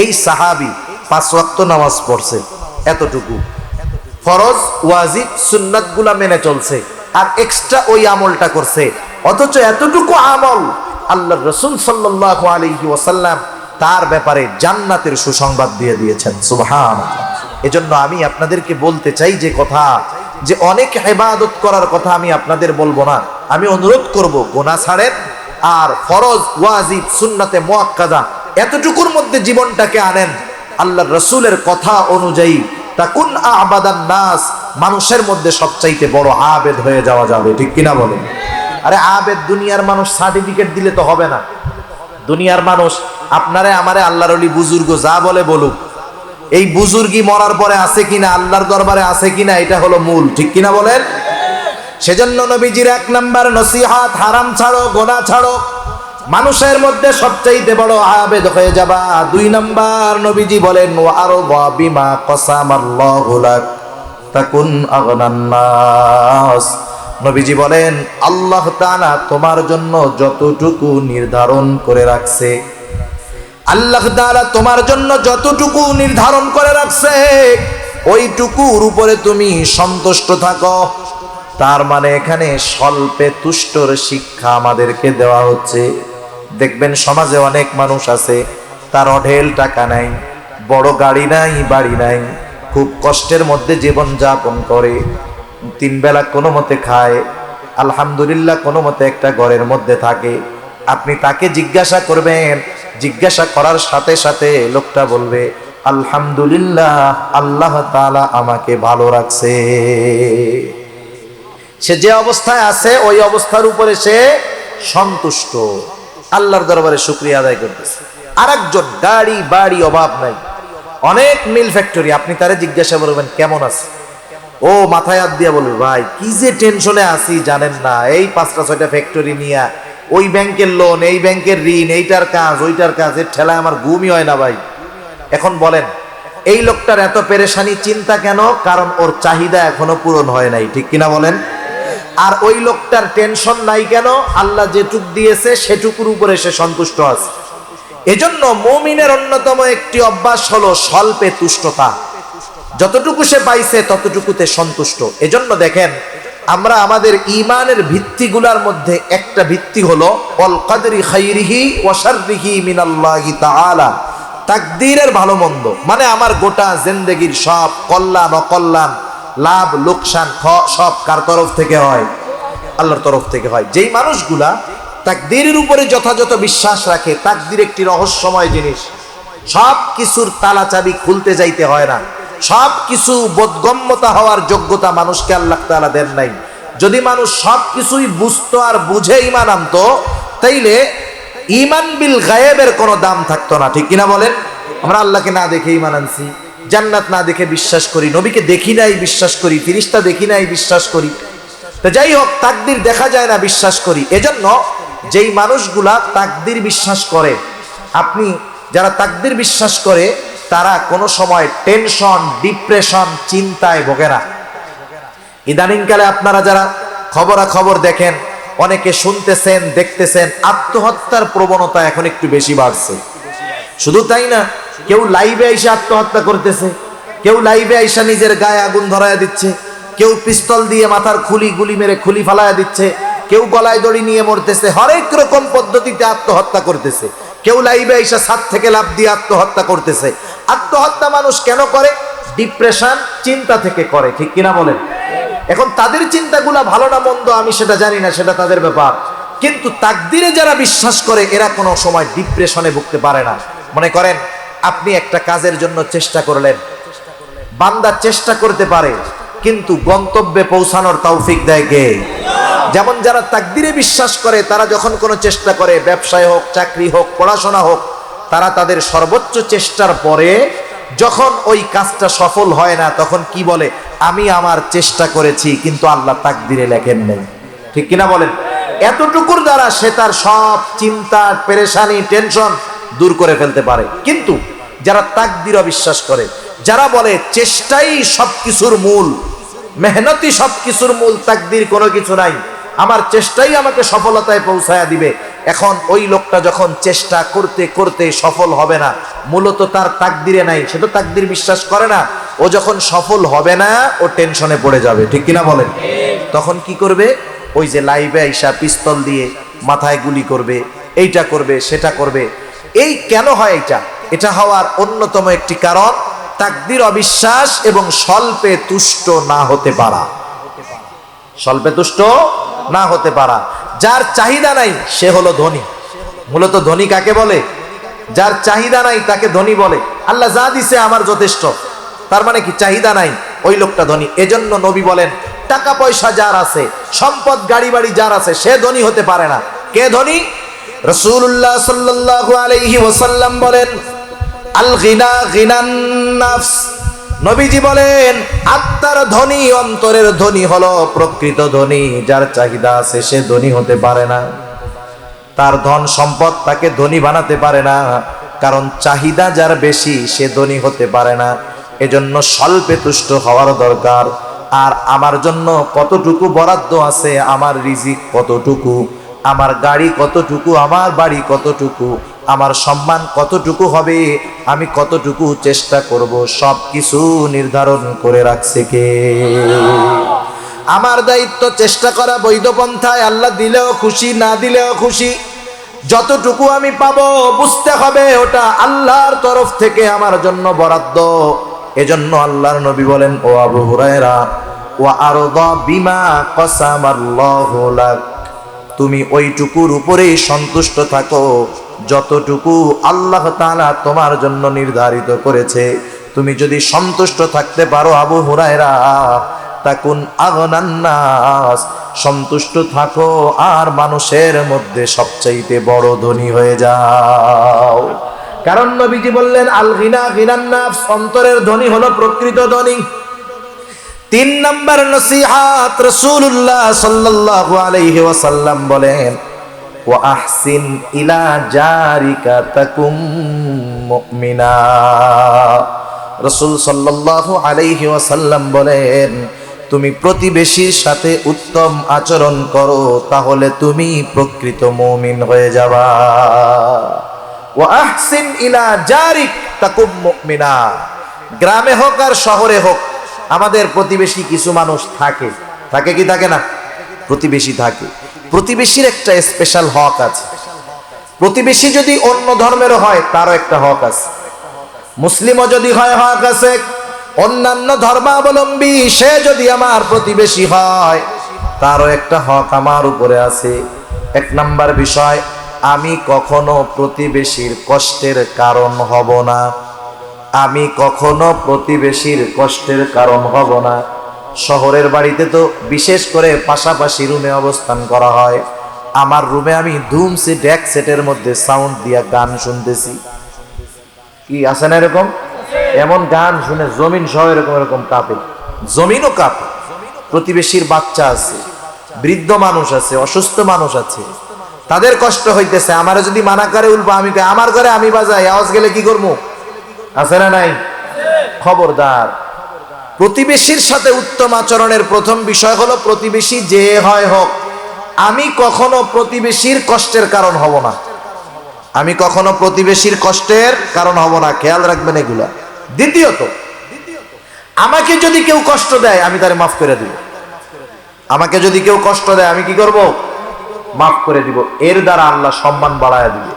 এই সাহাবী 5 ওয়াক্ত নামাজ পড়ছে, এতটুকু ফরজ ওয়াজিব সুন্নাতগুলা মেনে চলছে, আর এক্সট্রা ওই আমলটা করছে। অথচ এতটুকু আমল আল্লাহর রাসূল সাল্লাল্লাহু আলাইহি ওয়াসাল্লাম তার ব্যাপারে জান্নাতের সুসংবাদ দিয়ে দিয়েছেন। সুবহানাল্লাহ। এজন্য আমি আপনাদেরকে বলতে চাই যে কথা, যে অনেক ইবাদত করার কথা আমি আপনাদের বলবো না, আমি অনুরোধ করব গুনাহ ছাড়েন, আর ফরজ ওয়াজিব সুন্নাতে মুআক্কাদা এতটুকুর মধ্যে জীবনটাকে আনেন। আল্লাহর রাসূলের কথা অনুযায়ী তাকুন আবাদান নাস, মানুষের মধ্যে সবচাইতে বড় আবেদ হয়ে যাওয়া যাবে। ঠিক কিনা বলেন? আরে আবেদ দুনিয়ার মানুষ সার্টিফিকেট দিলে তো হবে না। দুনিয়ার মানুষ আপনারে আমারে আল্লাহর ওলি বুজুর্গ যা বলে বলুক, এই বুজুর্গি মরার পরে আছে কিনা, আল্লাহর দরবারে আছে কিনা, এটা হলো মূল। ঠিক কিনা বলেন? সেজন্য নবীজির 1 নাম্বার নসিহত, হারাম ছাড়ো, গুনাহ ছাড়ো, মানুষের মধ্যে সবচাইতে বড় আবেদ হয়ে যাবা। 2 নাম্বার নবীজি বলেন ওয়া আরদা বিমা কসামাল্লাহু লাক তাকুন আগনান নাস। নবীজি বলেন আল্লাহ তাআলা তোমার জন্য যতটুকু নির্ধারণ করে রাখছে, আল্লাহ তাআলা তোমার জন্য যতটুকু নির্ধারণ করে রাখছে ওইটুকুর উপরে তুমি সন্তুষ্ট থাকো। তার মানে এখানে স্বল্পে তুষ্টর শিক্ষা আমাদেরকে দেওয়া হচ্ছে। দেখবেন সমাজে অনেক মানুষ আছে, তার অঢেল টাকা নাই, বড় গাড়ি নাই, বাড়ি নাই, খুব কষ্টের মধ্যে জীবন যাপন করে, 3 বেলা কোনো মতে খায়, আলহামদুলিল্লাহ কোনো মতে একটা ঘরের মধ্যে থাকে। আপনি তাকে জিজ্ঞাসা করবেন, জিজ্ঞাসা করার সাথে সাথে লোকটা বলবে আলহামদুলিল্লাহ, আল্লাহ তাআলা আমাকে ভালো রাখছে। সে যে অবস্থায় আছে ওই অবস্থার উপরে সে সন্তুষ্ট, আল্লাহর দরবারে শুকরিয়া আদায় করতেছে। আরেকজন গাড়ি বাড়ি অভাব নাই, অনেক মিল ফ্যাক্টরি, আপনি তারে জিজ্ঞাসা করবেন কেমন আছে, ও মাথায় হাত দিয়ে বলবে ভাই কি যে টেনশনে আছি জানেন না, এই 5টা 6টা ফ্যাক্টরি নিয়ে, ওই ব্যাংকের লোন, এই ব্যাংকের ঋণ, এইটার কাজ ওইটার কাজ, এর ঠেলায় আমার ঘুমই হয় না ভাই। এখন বলেন এই লোকটার এত পেরেশানি চিন্তা কেন? কারণ ওর চাহিদা এখনো পূরণ হয় নাই। ঠিক কিনা বলেন? আর ওই লোকটার টেনশন নাই কেন? আল্লাহ যেটুক দিয়েছে সেটুকুর উপরে সে সন্তুষ্ট আছে। এজন্য মুমিনের অন্যতম একটি অভ্যাস হলো স্বল্পে তুষ্টতা, যতটুকু সে পাইছে ততটুকুতে সন্তুষ্ট। এজন্য দেখেন আমরা আমাদের ঈমানের ভিত্তিগুলোর মধ্যে একটা ভিত্তি হলো ওয়াল কদরি খাইরিহি ওয়া শাররিহি মিনাল্লাহি তাআলা, তাকদীরের ভালো মন্দ, মানে আমার গোটা জিন্দেগীর সব কল্যাণ অকল্যাণ, লাভ লোকসান সব কার তরফ থেকে হয়? আল্লাহর তরফ থেকে হয়। যেই মানুষগুলা তাকদীরের উপরে যথাযথ বিশ্বাস রাখে, তাকদীর একটি রহস্যময় জিনিস, সব কিছুর তালা চাবি খুলতে যাইতে হয় না, সব কিছু বোধগম্যতা হওয়ার যোগ্যতা মানুষকে আল্লাহ তাআলা দেন নাই। যদি মানুষ সব কিছুই বুঝতো আর বুঝে ঈমান আনতো, তাইলে ঈমান বিল গায়েবের কোনো দাম থাকতো না। ঠিক কিনা বলেন? আমরা আল্লাহকে না দেখে ঈমান আনছি, জান্নাত না দেখে বিশ্বাস করি, নবীকে দেখি নাই বিশ্বাস করি, ফেরেশতা দেখি নাই বিশ্বাস করি, তো যাই হোক তাকদীর দেখা যায় না বিশ্বাস করি। এজন্য যেই মানুষগুলা তাকদীর বিশ্বাস করে, আপনি যারা তাকদীর বিশ্বাস করে তারা কোনো সময় টেনশন, ডিপ্রেশন, চিন্তায় ভোগে না। ইদানিংকালে আপনারা যারা খবরাখবর দেখেন, অনেকে শুনতেছেন দেখতেছেন, আত্মহত্যার প্রবণতা এখন একটু বেশি বাড়ছে। শুধু তাই না, কেউ লাইভে আইসা আত্মহত্যা করতেছে, কেউ লাইভে আইসা নিজের গায়ে আগুন ধরায়া দিচ্ছে, কেউ পিস্তল দিয়ে মাথার খুলি গুলি মেরে খুলি ফালায়া দিচ্ছে, কেউ গলায় দড়ি নিয়ে মরতেছে, হরেক রকম পদ্ধতিতে আত্মহত্যা করতেছে, কেউ লাইভে আইসা ছাদ থেকে লাফ দিয়ে আত্মহত্যা করতেছে। আত্মহত্যা মানুষ কেন করে? ডিপ্রেশন, চিন্তা থেকে করে। ঠিক কিনা বলেন? এখন তাদের চিন্তাগুলা ভালো না মন্দ আমি সেটা জানি না, সেটা তাদের ব্যাপার, কিন্তু তাকদীরে যারা বিশ্বাস করে এরা কোনো সময় ডিপ্রেশনে ভুগতে পারে না। মনে করেন আপনি একটা কাজের জন্য চেষ্টা করলেন, বান্দা চেষ্টা করতে পারে কিন্তু গন্তব্যে পৌঁছানোর তৌফিক দেয় কে? যেমন যারা তাকদীরে বিশ্বাস করে তারা যখন কোনো চেষ্টা করে, ব্যবসায় হোক, চাকরি হোক, পড়াশোনা হোক, তারা তাদের সর্বোচ্চ চেষ্টার পরে যখন ওই কাজটা সফল হয় না তখন কি বলে? আমি আমার চেষ্টা করেছি কিন্তু আল্লাহ তাকদীরে লেখেন নাই। ঠিক কিনা বলেন? এতটুকুর দ্বারা সে তার সব চিন্তা, পেরেশানি, টেনশন দূর করে ফেলতে পারে। কিন্তু যারা তাকদীর অবিশ্বাস করে, যারা বলে চেষ্টাই সবকিছুর মূল, মেহনতই সবকিছুর মূল, তাকদীর কোনো কিছু নাই, আমার চেষ্টাই আমাকে সফলতায় পৌঁছায়া দিবে, এখন ওই লোকটা যখন চেষ্টা করতে করতে সফল হবে না, মূলত তার তাকদিরে নাই, সে তো তাকদির বিশ্বাস করে না, ও যখন সফল হবে না ও টেনশনে পড়ে যাবে, ঠিক কিনা বলেন? তখন কি করবে? ওই যে লাইভে আইসা পিস্তল দিয়ে মাথায় গুলি করবে, এইটা করবে সেটা করবে। এই কেন হয়? এটা হওয়ার অন্যতম একটি কারণ তাকদির অবিশ্বাস এবং স্বল্পে তুষ্ট না হতে পারা। স্বল্পে তুষ্ট না হতে পারা। যার চাহিদা নাই সে হলো ধনী। মূলত ধনী কাকে বলে? যার চাহিদা নাই তাকে ধনী বলে। আল্লাহ যা দিছে আমার যথেষ্ট, তার মানে কি? চাহিদা নাই, ওই লোকটা ধনী। এজন্য নবী বলেন, টাকা পয়সা যার আছে, সম্পদ গাড়ি বাড়ি যার আছে, সে ধনী হতে পারে না। কে ধনী? রাসূলুল্লাহ সাল্লাল্লাহু আলাইহি ওয়াসাল্লাম বলেন, আল গিনা গিনান নাফস। নবীজি বলেন, আত্মার ধনী, অন্তরের ধনী হলো প্রকৃত ধনী। যার চাহিদা আছে সে ধনী হতে পারে না। তার ধন সম্পদ তাকে ধনী বানাতে পারে না, কারণ চাহিদা যার বেশি সে ধনী হতে পারে না। এজন্য স্বল্পে তুষ্ট হওয়ার দরকার। আর আমার জন্য কতটুকু বরাদ্দ আছে, আমার রিজিক কতটুকু, আমার গাড়ি কতটুকু, আমার বাড়ি কতটুকু, আমার সম্মান কতটুকু হবে, আমি কতটুকু চেষ্টা করব, সব কিছু নির্ধারণ করে রাখছে কে? আমার দায়িত্ব চেষ্টা করা বৈধ পন্থায়। আল্লাহ দিলেও খুশি, না দিলেও খুশি। যতটুকু আমি পাবো বুঝতে হবে ওটা আল্লাহর তরফ থেকে আমার জন্য বরাদ্দ। এজন্য আল্লাহর নবী বলেন, ও আবু হুরায়রা, ওয়া আরদা বিমা কসামাল্লাহু লাক, তুমি ওইটুকুর উপরেই সন্তুষ্ট থাকো যতটুকু আল্লাহ তাআলা তোমার জন্য নির্ধারিত করেছে। তুমি যদি সন্তুষ্ট থাকতে পারো আবু হুরায়রা, তাকুন আগনান নাস, সন্তুষ্ট থাকো আর মানুষের মধ্যে সবচাইতে বড় ধনী হয়ে যাও। কারণ নবীজি বললেন, আল গিনা গিনান নাফস, অন্তরের ধনী হলো প্রকৃত ধনী। 3 নম্বর নসিহত, রাসূলুল্লাহ সাল্লাল্লাহু আলাইহি ওয়াসাল্লাম বলেন, ওয়া আহসিন ইলা জারিকা তাকুম মুমিনা। রাসূল সাল্লাল্লাহু আলাইহি ওয়াসাল্লাম বলেন, তুমি প্রতিবেশীর সাথে উত্তম আচরণ করো, তাহলে তুমি প্রকৃত মুমিন হয়ে যাবা। ওয়া আহসিন ইলা জারিক তাকুম মুমিনা। গ্রামে হোক আর শহরে হোক, আমাদের প্রতিবেশী কিছু মানুষ থাকে, থাকে কি থাকে না? প্রতিবেশী থাকে। প্রতিবেশীর একটা স্পেশাল হক আছে। প্রতিবেশী যদি অন্য ধর্মেরও হয় তারও একটা হক আছে। মুসলিমও যদি হয় হক আছে। অন্যান্য ধর্মাবলম্বী সে যদি আমার প্রতিবেশী হয় তারও একটা হক আমার উপরে আছে। 1 নাম্বার বিষয়, আমি কখনো প্রতিবেশীর কষ্টের কারণ হব না। আমি কখনো প্রতিবেশীর কষ্টের কারণ হব না। শহরের বাড়িতে তো বিশেষ করে পাশাপাশি রুমে অবস্থান করা হয়। আমার রুমে আমি ধুমসে ডেক সেটের মধ্যে সাউন্ড দিয়া গান শুনতেছি। কি আছে না এরকম? এমন গান শুনে জমিন সহ এরকম এরকম কাঁপে, জমিনও কাঁপে। প্রতিবেশীর বাচ্চা আছে, বৃদ্ধ মানুষ আছে, অসুস্থ মানুষ আছে, তাদের কষ্ট হইতেছে। আমারে যদি মানা করে উল্পা, আমি আমার ঘরে আমি বাজাই, আওয়াজ গেলে কি করবো? আছে না নাই? খবরদার। প্রতিবেশীর সাথে উত্তম আচরণের প্রথম বিষয় হলো, প্রতিবেশী যে হয় হোক, আমি কখনো প্রতিবেশীর কষ্টের কারণ হব না। আমি কখনো প্রতিবেশীর কষ্টের কারণ হব না। খেয়াল রাখবেন এগুলা। দ্বিতীয়ত, আমাকে যদি কেউ কষ্ট দেয় আমি তারে মাফ করে দিব। আমাকে যদি কেউ কষ্ট দেয় আমি কি করব? মাফ করে দিব। এর দ্বারা আল্লাহ সম্মান বাড়ায় দিবে।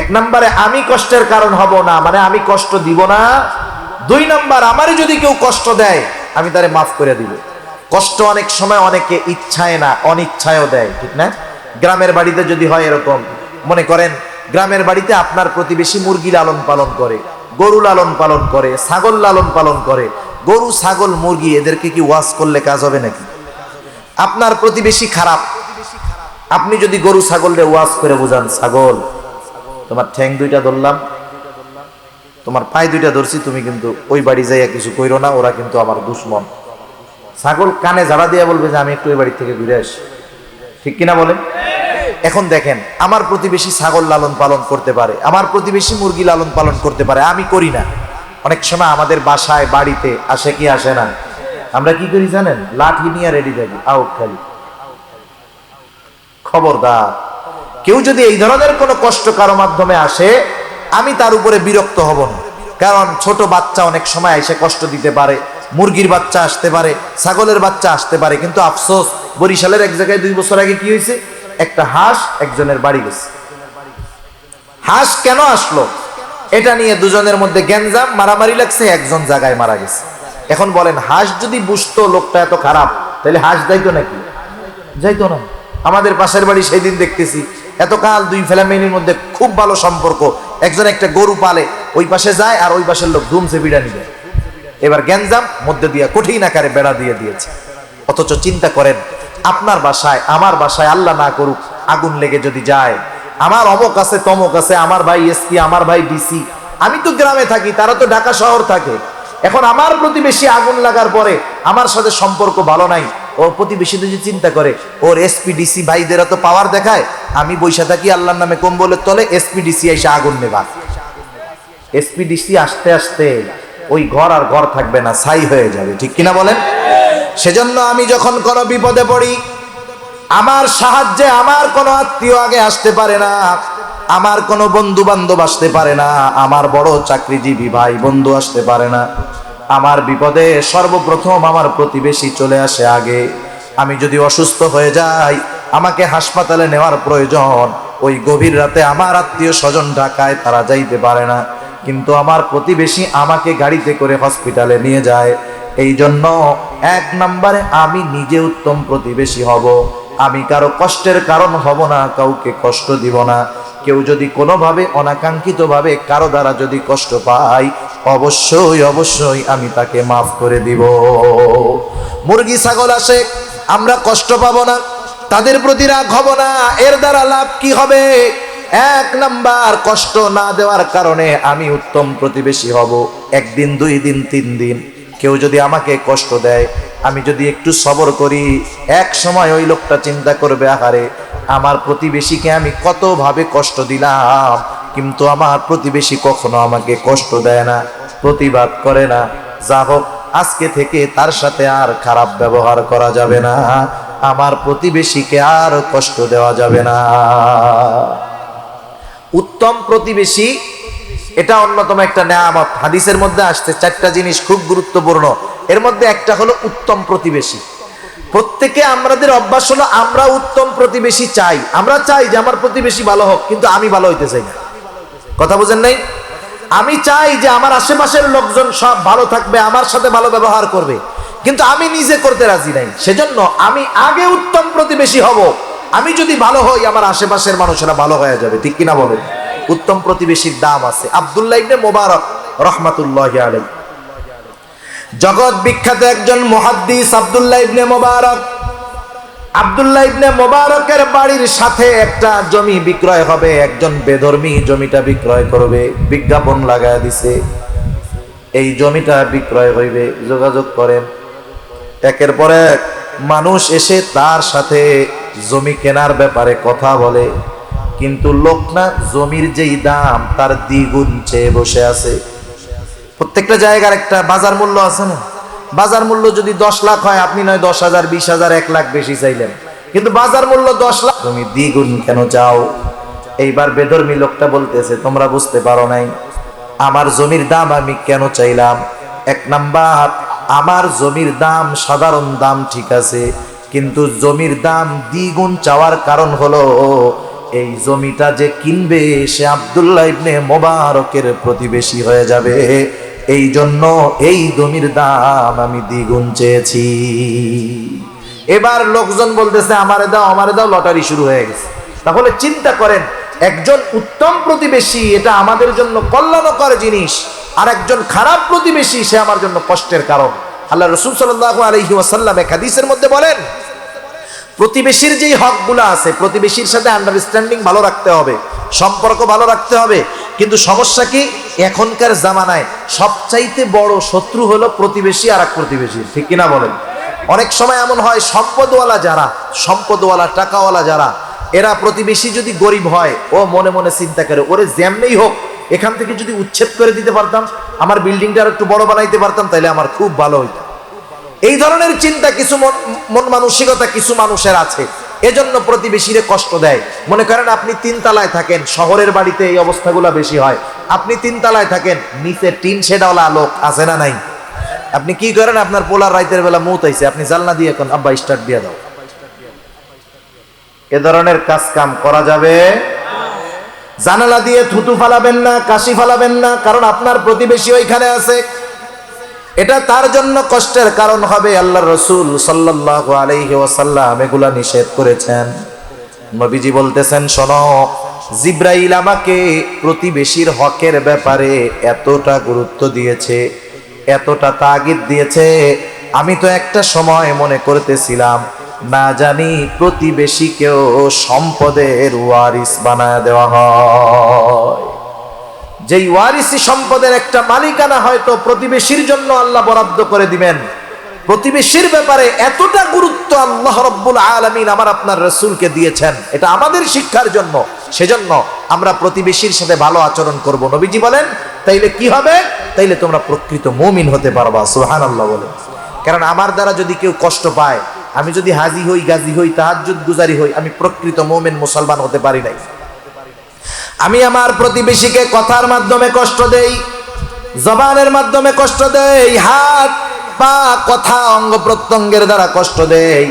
1 নম্বরে আমি কষ্টের কারণ হব না, মানে আমি কষ্ট দিব না। 2 নম্বর, আমারে যদি কেউ কষ্ট দেয় আমি তারে মাফ করে দিব। কষ্ট অনেক সময় অনেকে ইচ্ছায় না, অনিচ্ছায়ও দেয়, ঠিক না? গ্রামের বাড়িতে যদি হয় এরকম, মনে করেন গ্রামের বাড়িতে আপনার প্রতিবেশী মুরগি লালন পালন করে, গরু লালন পালন করে, ছাগল লালন পালন করে। গরু ছাগল মুরগি এদেরকে কি ওয়াজ করলে কাজ হবে নাকি? আপনার প্রতিবেশী খারাপ, আপনি যদি গরু ছাগলরে ওয়াজ করে বোঝান, ছাগল তোমার ঠ্যাং 2টা ধরলাম, তোমার পায়ে 2টা ধরছি, তুমি কিন্তু ওই বাড়ি যাইয়া কিছু কইরো না, ওরা কিন্তু আমার দুশ্মন। ছাগল কানে ঝাড়া দিয়া বলবে যে আমি একটু ওই বাড়ি থেকে ঘুরে আসি, ঠিক কিনা বলেন? এখন দেখেন, আমার প্রতিবেশী ছাগল লালন পালন করতে পারে, আমার প্রতিবেশী মুরগি লালন পালন করতে পারে, আমি করি না। অনেক সময় আমাদের বাসায় বাড়িতে আসে কি আসে না, আমরা কি করি জানেন? লাঠি নিয়ে রেডি থাকি, আউট খালি। খবরদার, কেউ যদি এই ধরনের কোনো কষ্ট কারো মাধ্যমে আসে, আমি তার উপরে বিরক্ত হব না। কারণ ছোট বাচ্চা অনেক সময় এসে কষ্ট দিতে পারে, মুরগির বাচ্চা আসতে পারে, ছাগলের বাচ্চা আসতে পারে, কিন্তু আফসোস বরিশালের এক জায়গায় 2 বছর আগে কি হয়েছে, একটা হাঁস একজনের বাড়ি গেছে। হাঁস কেন আসলো এটা নিয়ে দুজনের মধ্যে গ্যাঞ্জাম, মারামারি লাগছে, একজন জায়গায় মারা গেছে। এখন বলেন, হাঁস যদি বুঝতো লোকটা এত খারাপ, তাহলে হাঁস যাইতো নাকি? যাইতো না। আমাদের পাশের বাড়ি সেই দিন দেখতেছি, এতকাল 2 ফ্যামিলির মধ্যে খুব ভালো সম্পর্ক, একজন একটা গরু পালে, ওই পাশে যায় আর ওই পাশের লোক ধুমসে বিড়া নিবে। এবার গ্যাঞ্জাম মধ্যে দিয়া কঠিন আকারে বেড়া দিয়ে দিয়েছে। অথচ চিন্তা করেন, আপনার বাসায় আমার বাসায় আল্লাহ না করুক আগুন লেগে যদি যায়, আমার অমক আছে তমক আছে, আমার ভাই এসপি, আমার ভাই ডিসি, আমি তো গ্রামে থাকি, তারা তো ঢাকা শহর থাকে। এখন আমার প্রতিবেশী আগুন লাগার পরে আমার সাথে সম্পর্ক ভালো নাই, ওর প্রতিবেশী যদি চিন্তা করে ওর এসপি ডিসি ভাইদেরা তো পাওয়ার দেখায়, আমি বৈশা থাকি আল্লাহর নামে কম্বলের তলে, এসপি ডিসি এসে আগুন নেবা। এসপি ডিসি আসতে আসতে ওই ঘর আর ঘর থাকবে না, ছাই হয়ে যাবে, ঠিক কিনা বলেন? সেজন্য আমি যখন কোনো বিপদে পড়ি, আমার সাহায্যে আমার কোনো আত্মীয় আগে আসতে পারে না, আমার কোনো বন্ধু বান্ধব আসতে পারে না, আমার বড় চাকরিজীবী ভাই বন্ধু আসতে পারে না। আমার বিপদে সর্বপ্রথম আমার প্রতিবেশী চলে আসে আগে। আমি যদি অসুস্থ হয়ে যাই, আমাকে হাসপাতালে নেওয়ার প্রয়োজন, ওই গভীর রাতে আমার আত্মীয় স্বজন ঢাকায়, তারা যাইতে পারে না, কিন্তু আমার প্রতিবেশী আমাকে গাড়িতে করে হসপিটালে নিয়ে যায়। এই জন্য 1 নম্বরে আমি নিজে উত্তম প্রতিবেশী হব। আমি কারো কষ্টের কারণ হব না, কাউকে কষ্ট দিব না। কেউ যদি কোনোভাবে অনাকাঙ্ক্ষিতভাবে কারো দ্বারা যদি কষ্ট পাই, অবশ্যই অবশ্যই আমি তাকে মাফ করে দিব। মুরগি ছাগল আসে, আমরা কষ্ট পাবো না, তাদের প্রতি রাগ হব না, এর দ্বারা লাভ কি হবে? 1 নাম্বার, কষ্ট না দেওয়ার কারণে আমি উত্তম প্রতিবেশী হব। 1 দিন 2 দিন 3 দিন কেউ যদি আমাকে কষ্ট দেয়, আমি যদি একটু সবর করি, এক সময় ওই লোকটা চিন্তা করবে, আহারে আমার প্রতিবেশীকে আমি কতভাবে কষ্ট দিলাম, কিন্তু আমার প্রতিবেশী কখনো আমাকে কষ্ট দেয় না, প্রতিবাদ করে না। যা হোক, আজকে থেকে তার সাথে আর খারাপ ব্যবহার করা যাবে না, আমার প্রতিবেশীকে আর কষ্ট দেওয়া যাবে না। উত্তম প্রতিবেশী এটা অন্যতম একটা নেয়ামত। হাদিসের মধ্যে আসছে 4টা জিনিস খুব গুরুত্বপূর্ণ, এর মধ্যে একটা হলো উত্তম প্রতিবেশী। প্রত্যেকে আমাদের অভ্যাস হলো আমরা উত্তম প্রতিবেশী চাই, আমরা চাই যে আমার প্রতিবেশী ভালো হোক, কিন্তু আমি ভালো হইতে চাই না। কথা বুঝেন নাই? আমি চাই যে আমার আশেপাশের লোকজন সব ভালো থাকবে, আমার সাথে ভালো ব্যবহার করবে, কিন্তু আমি নিজে করতে রাজি নাই। সেজন্য আমি আগে উত্তম প্রতিবেশী হব। আমি যদি ভালো হই, আমার আশেপাশের মানুষেরা ভালো হয়ে যাবে, ঠিক কিনা বলেন? উত্তম প্রতিবেশীর দাম আছে। আব্দুল্লাহ ইবনে মুবারক রাহমাতুল্লাহি আলাইহি, জগৎ বিখ্যাত একজন মুহাদ্দিস আব্দুল্লাহ ইবনে মুবারক। আব্দুল্লাহ ইবনে মুবারকের বাড়ির সাথে একটা জমি বিক্রয় হবে, একজন বেধর্মী জমিটা বিক্রয় করবে, বিজ্ঞাপন লাগায় দিছে এই জমিটা বিক্রয় হইবে, যোগাযোগ করেন। একের পর এক মানুষ এসে তার সাথে জমি কেনার ব্যাপারে কথা বলে, কিন্তু লোক না জমির যেই দাম তার দ্বিগুণ চেয়ে বসে আছে। প্রত্যেকটা জায়গার একটা বাজার মূল্য আছে না? বাজার মূল্য যদি 10 লাখ হয়, আপনি নয় 10,000, 20,000, 1 লাখ বেশি চাইলেন, কিন্তু বাজার মূল্য 10 লাখ, তুমি দ্বিগুণ কেন চাও? এইবার বেধর্মী লোকটা বলতেছে, তোমরা বুঝতে পারো নাই, আমার জমির দাম আমি কেন চাইলাম? 1 নাম্বার, আমার জমির দাম সাধারণ দাম ঠিক আছে, কিন্তু জমির দাম দ্বিগুণ চাওয়ার কারণ হলো এই জমিটা যে কিনবে সে আব্দুল্লাহ ইবনে মুবারকের প্রতিবেশী হয়ে যাবে, এই জন্য এই জমির দাম আমি দ্বিগুণ চেয়েছি। এবার লোকজন বলতেছে আমারে দাও, লটারি শুরু হয়ে গেছে। তাহলে চিন্তা করেন, একজন উত্তম প্রতিবেশী এটা আমাদের জন্য কল্যাণকর জিনিস, আর একজন খারাপ প্রতিবেশী সে আমার জন্য কষ্টের কারণ। আল্লাহ রাসূল সাল্লাল্লাহু আলাইহি ওয়াসাল্লাম এক হাদিসের মধ্যে বলেন, প্রতিবেশীর যেই হকগুলো আছে, প্রতিবেশীর সাথে আন্ডারস্ট্যান্ডিং ভালো রাখতে হবে, সম্পর্ক ভালো রাখতে হবে। কিন্তু সমস্যা কি, এখনকার জামানায় সবচাইতে বড় শত্রু হলো প্রতিবেশী আর এক প্রতিবেশী, ঠিক কিনা বলেন? অনেক সময় এমন হয়, সম্পদওয়ালা টাকাওয়ালা যারা, এরা প্রতিবেশী যদি গরিব হয়, ও মনে মনে চিন্তা করে, ওরে যেমনেই হোক এখান থেকে যদি উচ্ছেদ করে দিতে পারতাম, আমার বিল্ডিংটা আর একটু বড় বানাইতে পারতাম, তাহলে আমার খুব ভালো হইতো। এই ধরনের চিন্তা কিছু মন মানসিকতা কিছু মানুষের আছে। এজন্য প্রতিবেশীরে কষ্ট দেয়। মনে করেন আপনি 3 তলায় থাকেন, শহরের বাড়িতে এই অবস্থাগুলো বেশি হয়। আপনি 3 তলায় থাকেন, নিচে টিন শেডওয়ালা লোক আছে না নাই? আপনি কি করেন? আপনার পোলার রাতের বেলা মুত আইছে, আপনি জানলা দিয়ে এখন আব্বা স্টার্ট দিয়ে দাও। এ ধরনের কাজ কাম করা যাবে? জানালা দিয়ে থুতু ফালাবেন না, কাশি ফালাবেন না, কারণ আপনার প্রতিবেশী ওইখানে আছে। এটা তার জন্য কষ্টের কারণ হবে। আল্লাহর রাসূল সাল্লাল্লাহু আলাইহি ওয়াসাল্লাম এগুলা নিষেধ করেছেন। নবীজি বলতেছেন, শোনো, জিবরাইল আমাকে প্রতিবেশীর হকের ব্যাপারে এতটা গুরুত্ব দিয়েছে, এতটা তাগিদ দিয়েছে, আমি তো একটা সময় মনে করতেছিলাম না জানি প্রতিবেশীকেও সম্পদের ওয়ারিস বানায় দেওয়া হয়। যেই ওয়ারিসি সম্পদের একটা মালিকানা হয়তো প্রতিবেশীর জন্য আল্লাহ বরাদ্দ করে দিবেন। প্রতিবেশীর ব্যাপারে এতটা গুরুত্ব আল্লাহ রাব্বুল আলামিন আমার আপনার রাসূলকে দিয়েছেন, এটা আমাদের শিক্ষার জন্য। সেজন্য আমরা প্রতিবেশীর সাথে ভালো আচরণ করব। নবীজি বলেন, তাইলে কি হবে? তাইলে তোমরা প্রকৃত মুমিন হতে পারবা। সুবহানাল্লাহ বলে। কারণ আমার দ্বারা যদি কেউ কষ্ট পায়, আমি যদি হাজি হই, গাজী হই, তাহাজ্জুদ গুজারি হই, আমি প্রকৃত মুমিন মুসলমান হতে পারি নাই। আমি আমার প্রতিবেশীকে কথার মাধ্যমে কষ্ট দেই, জবানের মাধ্যমে কষ্ট দেই, হাত পা কথা অঙ্গ প্রত্যঙ্গের দ্বারা কষ্ট দেই,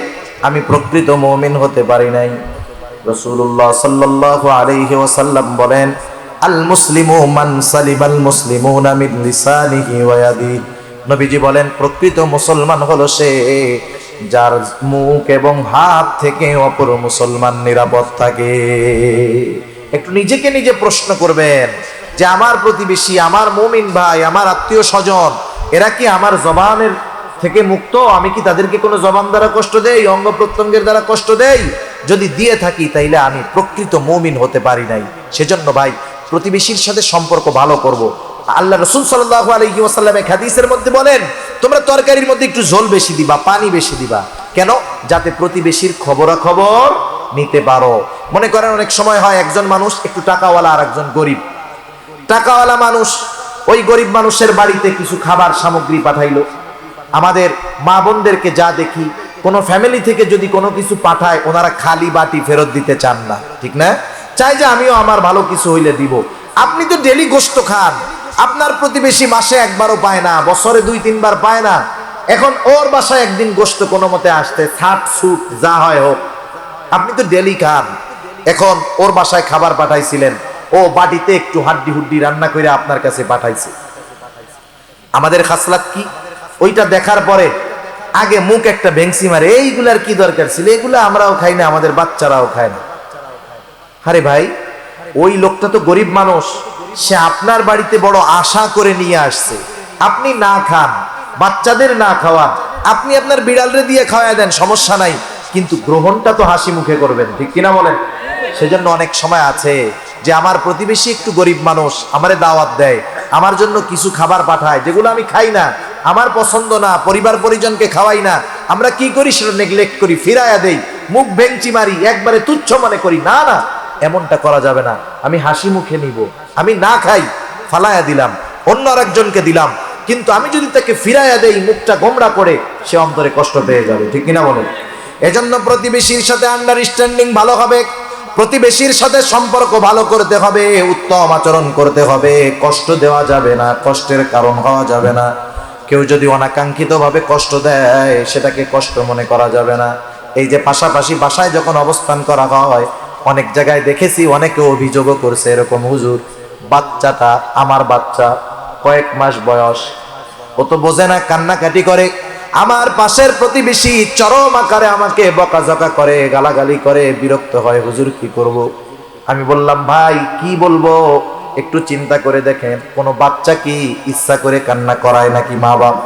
আমি প্রকৃত মুমিন হতে পারি নাই। রাসূলুল্লাহ সাল্লাল্লাহু আলাইহি ওয়াসাল্লাম বলেন, আল মুসলিমু মান সালিমাল মুসলিমুনা মিন লিসানিহি ওয়া ইয়াদিহি। নবীজি বলেন, প্রকৃত মুসলমান হলো সে যার মুখ এবং হাত থেকে অপর মুসলমান নিরাপদ থাকে। একটু নিজেকে নিজে প্রশ্ন করবেন যে আমার প্রতিবেশী, আমার মুমিন ভাই, আমার আত্মীয় স্বজন, এরা কি আমার জবানের থেকে মুক্ত? আমি কি তাদেরকে কোনো জবান দ্বারা কষ্ট দেই, অঙ্গ প্রত্যঙ্গের দ্বারা কষ্ট দেই? যদি দিয়ে থাকি তাইলে আমি প্রকৃত মুমিন হতে পারি নাই। সেজন্য ভাই, প্রতিবেশীর সাথে সম্পর্ক ভালো করব। আল্লাহ রাসূল সাল্লাল্লাহু আলাইহি ওয়াসাল্লাম এক হাদিসের মধ্যে বলেন, তোমরা তরকারির মধ্যে একটু ঝোল বেশি দিবা, পানি বেশি দিবা। কেন? যাতে প্রতিবেশীর খবরাখবর নিতে পারো। মনে করেন অনেক সময় হয় একজন মানুষ একটু টাকাওয়ালা আর একজন গরিব। টাকাওয়ালা মানুষ ওই গরিব মানুষের বাড়িতে কিছু খাবার সামগ্রী পাঠাইলো। আমাদের মা বোনদেরকে যা দেখি, কোনো ফ্যামিলি থেকে যদি কোনো কিছু পাঠায়, ওনারা খালি বাটি ফেরত দিতে চান না, ঠিক না? চাই যে আমিও আমার ভালো কিছু হইলে দিব। আপনি তো ডেলি গোশত খান, আপনার প্রতিবেশী মাসে একবারও পায় না, বছরে 2-3 বার পায় না। এখন ওর বাসায় একদিন গোশত কোনো মতে আসতে, ছাট ছুট যা হয় হোক, আপনি তো ডেলি খান। এখন ওর বাসায় খাবার পাঠাইছিলেন, ও বাটিতে একটু হাড্ডি হুড্ডি রান্না করে আপনার কাছে পাঠাইছে। আমাদের খাসলাত কি? ওইটা দেখার পরে আগে মুখ একটা ভেংসি মারে, এইগুলার কি দরকার ছিল, এগুলো আমরাও খাই না, আমাদের বাচ্চারাও খায় না। আরে ভাই, ওই লোকটা তো গরিব মানুষ, সে আপনার বাড়িতে বড় আশা করে নিয়ে আসছে, আপনি না খান, বাচ্চাদের না খাওয়ান, আপনি আপনার বিড়ালরে দিয়ে খাওয়ায় দেন, সমস্যা নাই, কিন্তু গ্রহণটা তো হাসি মুখে করবেন, ঠিক কিনা বলেন? সেজন্য অনেক সময় আছে যে আমার প্রতিবেশী একটু গরিব মানুষ, আমারে দাওয়াত দেয়, আমার জন্য কিছু খাবার পাঠায়, যেগুলো আমি খাই না, আমার পছন্দ না, পরিবার পরিজনকে খাওয়াই না, আমরা কি করি? সেটা নেগলেক্ট করি, ফিরাইয়া দেই, মুখ ভেঙচি মারি, একবারে তুচ্ছ মনে করি। না না, এমনটা করা যাবে না। আমি হাসি মুখে নিব, আমি না খাই, ফালাইয়া দিলাম, অন্য আরেকজনকে দিলাম, কিন্তু আমি যদি তাকে ফিরাইয়া দেই মুখটা গোমড়া করে, সে অন্তরে কষ্ট পেয়ে যাবে, ঠিক কিনা বলেন? এজন্য প্রতিবেশীর সাথে আন্ডারস্ট্যান্ডিং ভালো হবে, প্রতিবেশীর সাথে সম্পর্ক ভালো করতে হবে, উত্তম আচরণ করতে হবে, কষ্ট দেওয়া যাবে না, কষ্টের কারণ হওয়া যাবে না। কেউ যদি অনাকাঙ্ক্ষিতভাবে কষ্ট দেয়, সেটাকে কষ্ট মনে করা যাবে না। এই যে পাশাপাশি বাসায় যখন অবস্থান করা হয়, অনেক জায়গায় দেখেছি, অনেকে অভিযোগও করছে এরকম, হুজুর বাচ্চাটা আমার বাচ্চা, কয়েক মাস বয়স, ও তো বোঝে না, কান্নাকাটি করে, আমার পাশের প্রতিবেশী চরম আকারে আমাকে বকাঝকা করে, গালাগালি করে, বিরক্ত হয়, হুজুর কি করব? আমি বললাম, ভাই কি বলবো, একটু চিন্তা করে দেখেন, কোনো বাচ্চা কি ইচ্ছা করে কান্না করায় নাকি? মা বাবা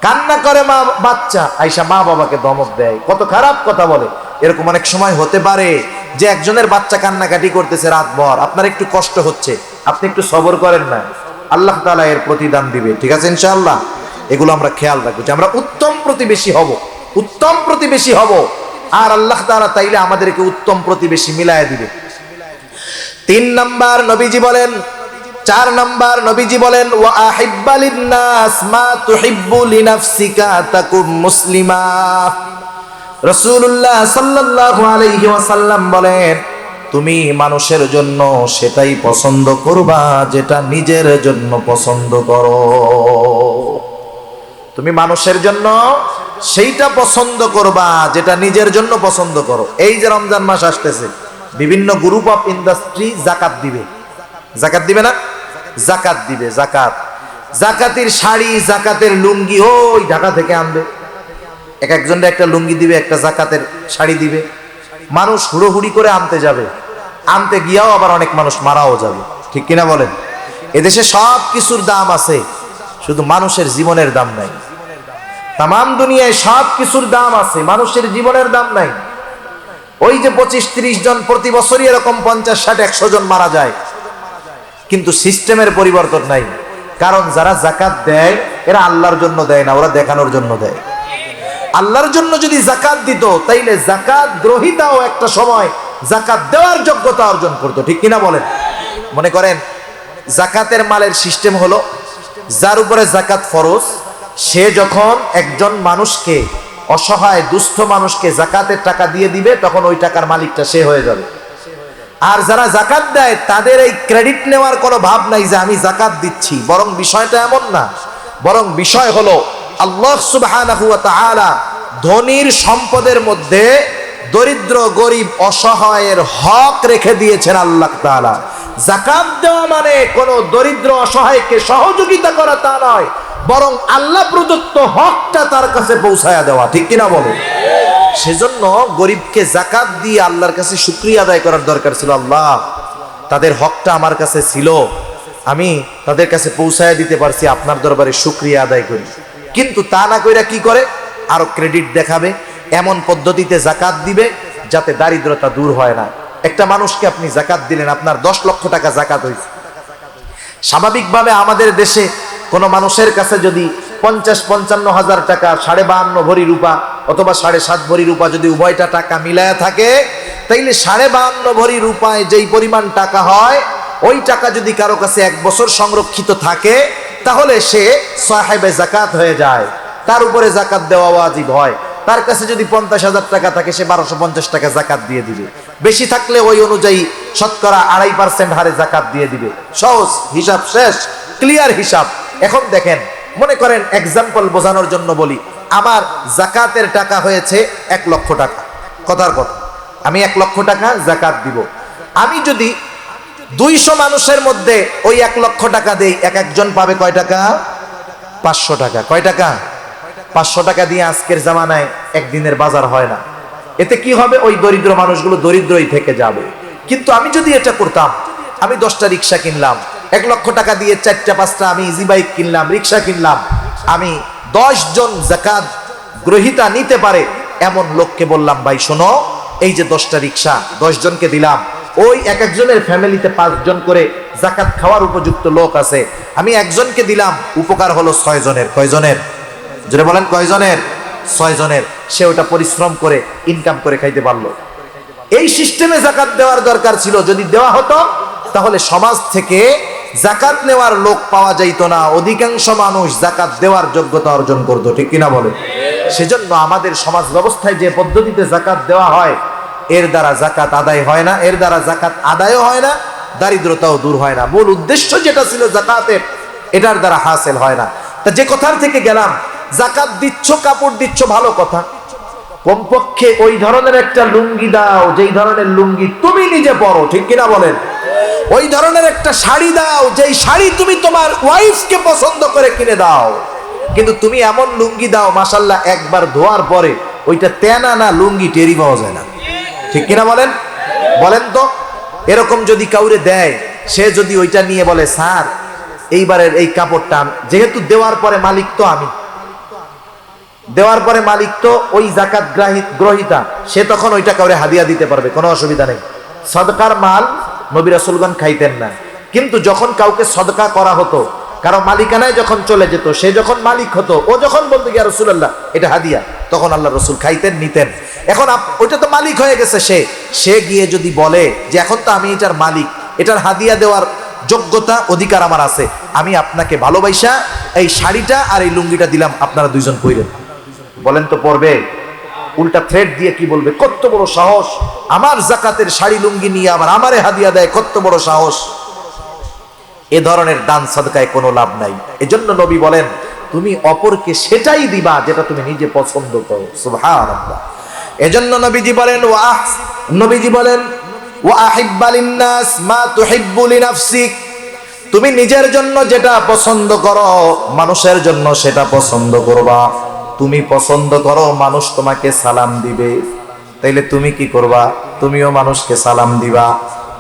কান্না করে, বাচ্চা আইসা মা বাবাকে ধমক দেয়, কত খারাপ কথা বলে। এরকম অনেক সময় হতে পারে যে একজনের বাচ্চা কান্নাকাটি করতেছে রাতভর, আপনার একটু কষ্ট হচ্ছে, আপনি একটু সবর করেন না, আল্লাহ তাআলা এর প্রতিদান দিবে, ঠিক আছে ইনশাআল্লাহ। এগুলো আমরা খেয়াল রাখবো যে আমরা উত্তম প্রতিবেশী হব, উত্তম প্রতিবেশী হব, আর আল্লাহ তাআলা তাইলে আমাদেরকে উত্তম প্রতিবেশী মিলায় দিবে। 3 নাম্বার নবীজি বলেন, 4 নাম্বার নবীজি বলেন, ওয়া আহিব্বা লিন-নাস মা তুহিব্বু লিনাফসিকা তাকুম মুসলিমা। রাসূলুল্লাহ সাল্লাল্লাহু আলাইহি ওয়াসাল্লাম বলেন, তুমি মানুষের জন্য সেটাই পছন্দ করবা যেটা নিজের জন্য পছন্দ করো। তুমি মানুষের জন্য সেইটা পছন্দ করবা যেটা নিজের জন্য পছন্দ করো। এই যে রমজান মাস আসতেছে, বিভিন্ন গ্রুপ অফ ইন্ডাস্ট্রি জাকাত দিবে। জাকাত দিবে না? জাকাত দিবে। জাকাত, জাকাতের শাড়ি, জাকাতের লুঙ্গি ওই ঢাকা থেকে আনবে। এক একজনের একটা লুঙ্গি দিবে, একটা জাকাতের শাড়ি দিবে। মানুষ হুড়োহুড়ি করে আনতে যাবে, আনতে গিয়াও আবার অনেক মানুষ মারাও যাবে। ঠিক কিনা বলেন? এদেশে সব কিছুর দাম আছে, শুধু মানুষের জীবনের দাম নাই। তামাম দুনিয়ায় সব কিছুর দাম আছে, মানুষের জীবনের দাম নাই। ওই যে 25-30 জন প্রতি বছরই এরকম 50-60-100 জন মারা যায়, কিন্তু সিস্টেমের পরিবর্তন নাই। কারণ যারা জাকাত দেয় এরা আল্লাহর জন্য দেয় না, ওরা দেখানোর জন্য দেয়। আল্লাহর জন্য যদি জাকাত দিত তাইলে জাকাত গ্রহীতাও একটা সময় জাকাত দেওয়ার যোগ্যতা অর্জন করতো। ঠিক কিনা বলেন? মনে করেন জাকাতের মালের সিস্টেম হলো, যার উপরে জাকাত ফরজ সে যখন একজন মানুষকে, অসহায় দুস্থ মানুষকে জাকাতের টাকা দিয়ে দিবে, তখন ওই টাকার মালিকটা সে হয়ে যাবে। আর যারা জাকাত দেয় তাদের এই ক্রেডিট নেওয়ার কোনো ভাব নাই যে আমি জাকাত দিচ্ছি। বরং বিষয়টা এমন না, বরং বিষয় হলো আল্লাহ সুবহানাহু ওয়া তাআলা ধনীর সম্পদের মধ্যে দরিদ্র গরিব অসহায়ের হক রেখে দিয়েছেন আল্লাহ তাআলা। জাকাত দেওয়া মানে কোনো দরিদ্র অসহায়কে সহযোগিতা করা তা নয়, বরং আল্লাহ প্রদত্ত হকটা তার কাছে পৌঁছায়া দেওয়া। ঠিক কিনা বলো? সেজন্য গরিবকে জাকাত দিয়ে আল্লাহর কাছে শুকরিয়া আদায় করার দরকার ছিল। আল্লাহ, তাদের হকটা আমার কাছে ছিল, আমি তাদের কাছে পৌঁছায়া দিতে পারছি, আপনার দরবারে শুকরিয়া আদায় করি। কিন্তু তা না কইরা কি করে? আরো ক্রেডিট দেখাবে, এমন পদ্ধতিতে জাকাত দিবে যাতে দারিদ্রতা দূর হয় না। একটা মানুষকে আপনি জাকাত দিলেন, আপনার 10 লক্ষ টাকা জাকাত হয়েছে। স্বাভাবিকভাবে আমাদের দেশে কোনো মানুষের কাছে যদি 50-55 হাজার টাকা, 52.5 ভরি রূপা অথবা 7.5 ভরি রূপা যদি উভয়টা টাকা মিলায়া থাকে, তাইলে 52.5 ভরি রূপায় যেই পরিমাণ টাকা হয়, ওই টাকা যদি কারো কাছে 1 বছর সংরক্ষিত থাকে তাহলে সে সাহেবে জাকাত হয়ে যায়, তার উপরে জাকাত দেওয়া ওয়াজিব হয়। তার কাছে যদি 50,000 টাকা থাকে সে 1250 টাকা জাকাত দিয়ে দিবে। বেশি থাকলে ওই অনুযায়ী শতকরা 2.5% হারে জাকাত দিয়ে দিবে। সহজ হিসাব, শেষ, ক্লিয়ার হিসাব। এখন দেখেন, মনে করেন এক্সাম্পল বোঝানোর জন্য বলি, আমার জাকাতের টাকা হয়েছে 1 লক্ষ টাকা। কথার কথা, আমি 1 লক্ষ টাকা জাকাত দিব। আমি যদি 200 মানুষের মধ্যে ওই 1 লক্ষ টাকা দেই, এক একজন পাবে কয় টাকা? 500 টাকা। কয় টাকা? 500 টাকা দিয়ে আজকের জামানায় একদিনের বাজার হয় না। এতে কি হবে? ওই দরিদ্র মানুষগুলো দরিদ্রই থেকে যাবে। কিন্তু আমি যদি এটা করতাম, আমি 10টা রিক্সা কিনলাম, 1 লক্ষ টাকা দিয়ে 4টা-5টা আমি ইজি বাইক কিনলাম, রিক্সা কিনলাম, আমি 10 জন জাকাত গ্রহীতা নিতে পারে এমন লোককে বললাম, ভাই শোনো, এই যে 10টা রিক্সা 10 জনকে দিলাম, ওই এক একজনের ফ্যামিলিতে 5 জন করে জাকাত খাওয়ার উপযুক্ত লোক আছে, আমি একজনকে দিলাম, উপকার হলো 6 জনের। কয় জনের? জোরে বলেন, কয় জনের? 6 জনের। সে ওটা পরিশ্রম করে ইনকাম করে খাইতে পারলো। এই সিস্টেমে জাকাত দেওয়ার দরকার ছিল। যদি দেওয়া হতো তাহলে সমাজ থেকে জাকাত নেওয়ার লোক পাওয়া যাইতো না, অধিকাংশ মানুষ জাকাত দেওয়ার যোগ্যতা অর্জন করতো। ঠিক কিনা বলে? সেজন্য আমাদের সমাজ ব্যবস্থায় যে পদ্ধতিতে জাকাত দেওয়া হয়, এর দ্বারা জাকাত আদায় হয় না, এর দ্বারা জাকাত আদায়ও হয় না, দারিদ্রতাও দূর হয় না। মূল উদ্দেশ্য যেটা ছিল জাকাতের, এটার দ্বারা হাসিল হয় না। তা যে কথার থেকে গেলাম, জাকাত দিচ্ছ, কাপড় দিচ্ছ, ভালো কথা, কমপক্ষে ওই ধরনের একটা লুঙ্গি দাও যেই ধরনের লুঙ্গি তুমি নিজে পরো। ঠিক কিনা বলেন? ওই ধরনের একটা শাড়ি দাও যেই শাড়ি তুমি তোমার ওয়াইফকে পছন্দ করে কিনে দাও। কিন্তু তুমি এমন লুঙ্গি দাও মাশাআল্লাহ, একবার ধোয়ার পরে ওইটা তেনা না লুঙ্গি টেরি পাওয়া যায় না। ঠিক কিনা বলেন? বলেন তো, এরকম যদি কাউরে দেয়, সে যদি ওইটা নিয়ে বলে, স্যার এইবারের এই কাপড়টা, যেহেতু দেওয়ার পরে মালিক তো আমি, দেওয়ার পরে মালিক তো ওই জাকাত গ্রহীতা, সে তখন ওইটা কাউরে হাদিয়া দিতে পারবে, কোনো অসুবিধা নেই। সদকার মাল নবী রাসূলগণ খাইতেন না, কিন্তু যখন কাউকে সদকা করা হতো, কারো মালিকানায় যখন চলে যেত, সে যখন মালিক হতো, ও যখন বলতো ইয়া রাসূলুল্লাহ এটা হাদিয়া, তখন আল্লাহ রাসূল খাইতেন, নিতেন। এখন ওইটা তো মালিক হয়ে গেছে, সে গিয়ে যদি বলে যে এখন তো আমি এটার মালিক, এটার হাদিয়া দেওয়ার যোগ্যতা অধিকার আমার আছে, আমি আপনাকে ভালোবাসা এই শাড়িটা আর এই লুঙ্গিটা দিলাম, আপনারা 2 জন পইরেন, বলেন তো পরবে? উল্টা থ্রেট দিয়ে কি বলবে, কত বড় সাহস, আমার যাকাতের শাড়ি লুঙ্গি নিয়ে আবার আমারে হাদিয়া দেয়, কত বড় সাহস। এ ধরনের দান সাদকায় কোনো লাভ নাই। এজন্য নবী বলেন, তুমি অপরকে সেটাই দিবা যেটা তুমি নিজে পছন্দ করো। সুবহানাল্লাহ। এজন্য নবীজি বলেন ওয়া আহিব্বা লিন-নাস মা তুহিব্বু লিনাফসিক, তুমি নিজের জন্য যেটা পছন্দ করো মানুষের জন্য সেটা পছন্দ করবা। তুমি পছন্দ করো মানুষ তোমাকে সালাম দিবে, তাইলে তুমি কি করবা? তুমিও মানুষকে সালাম দিবা।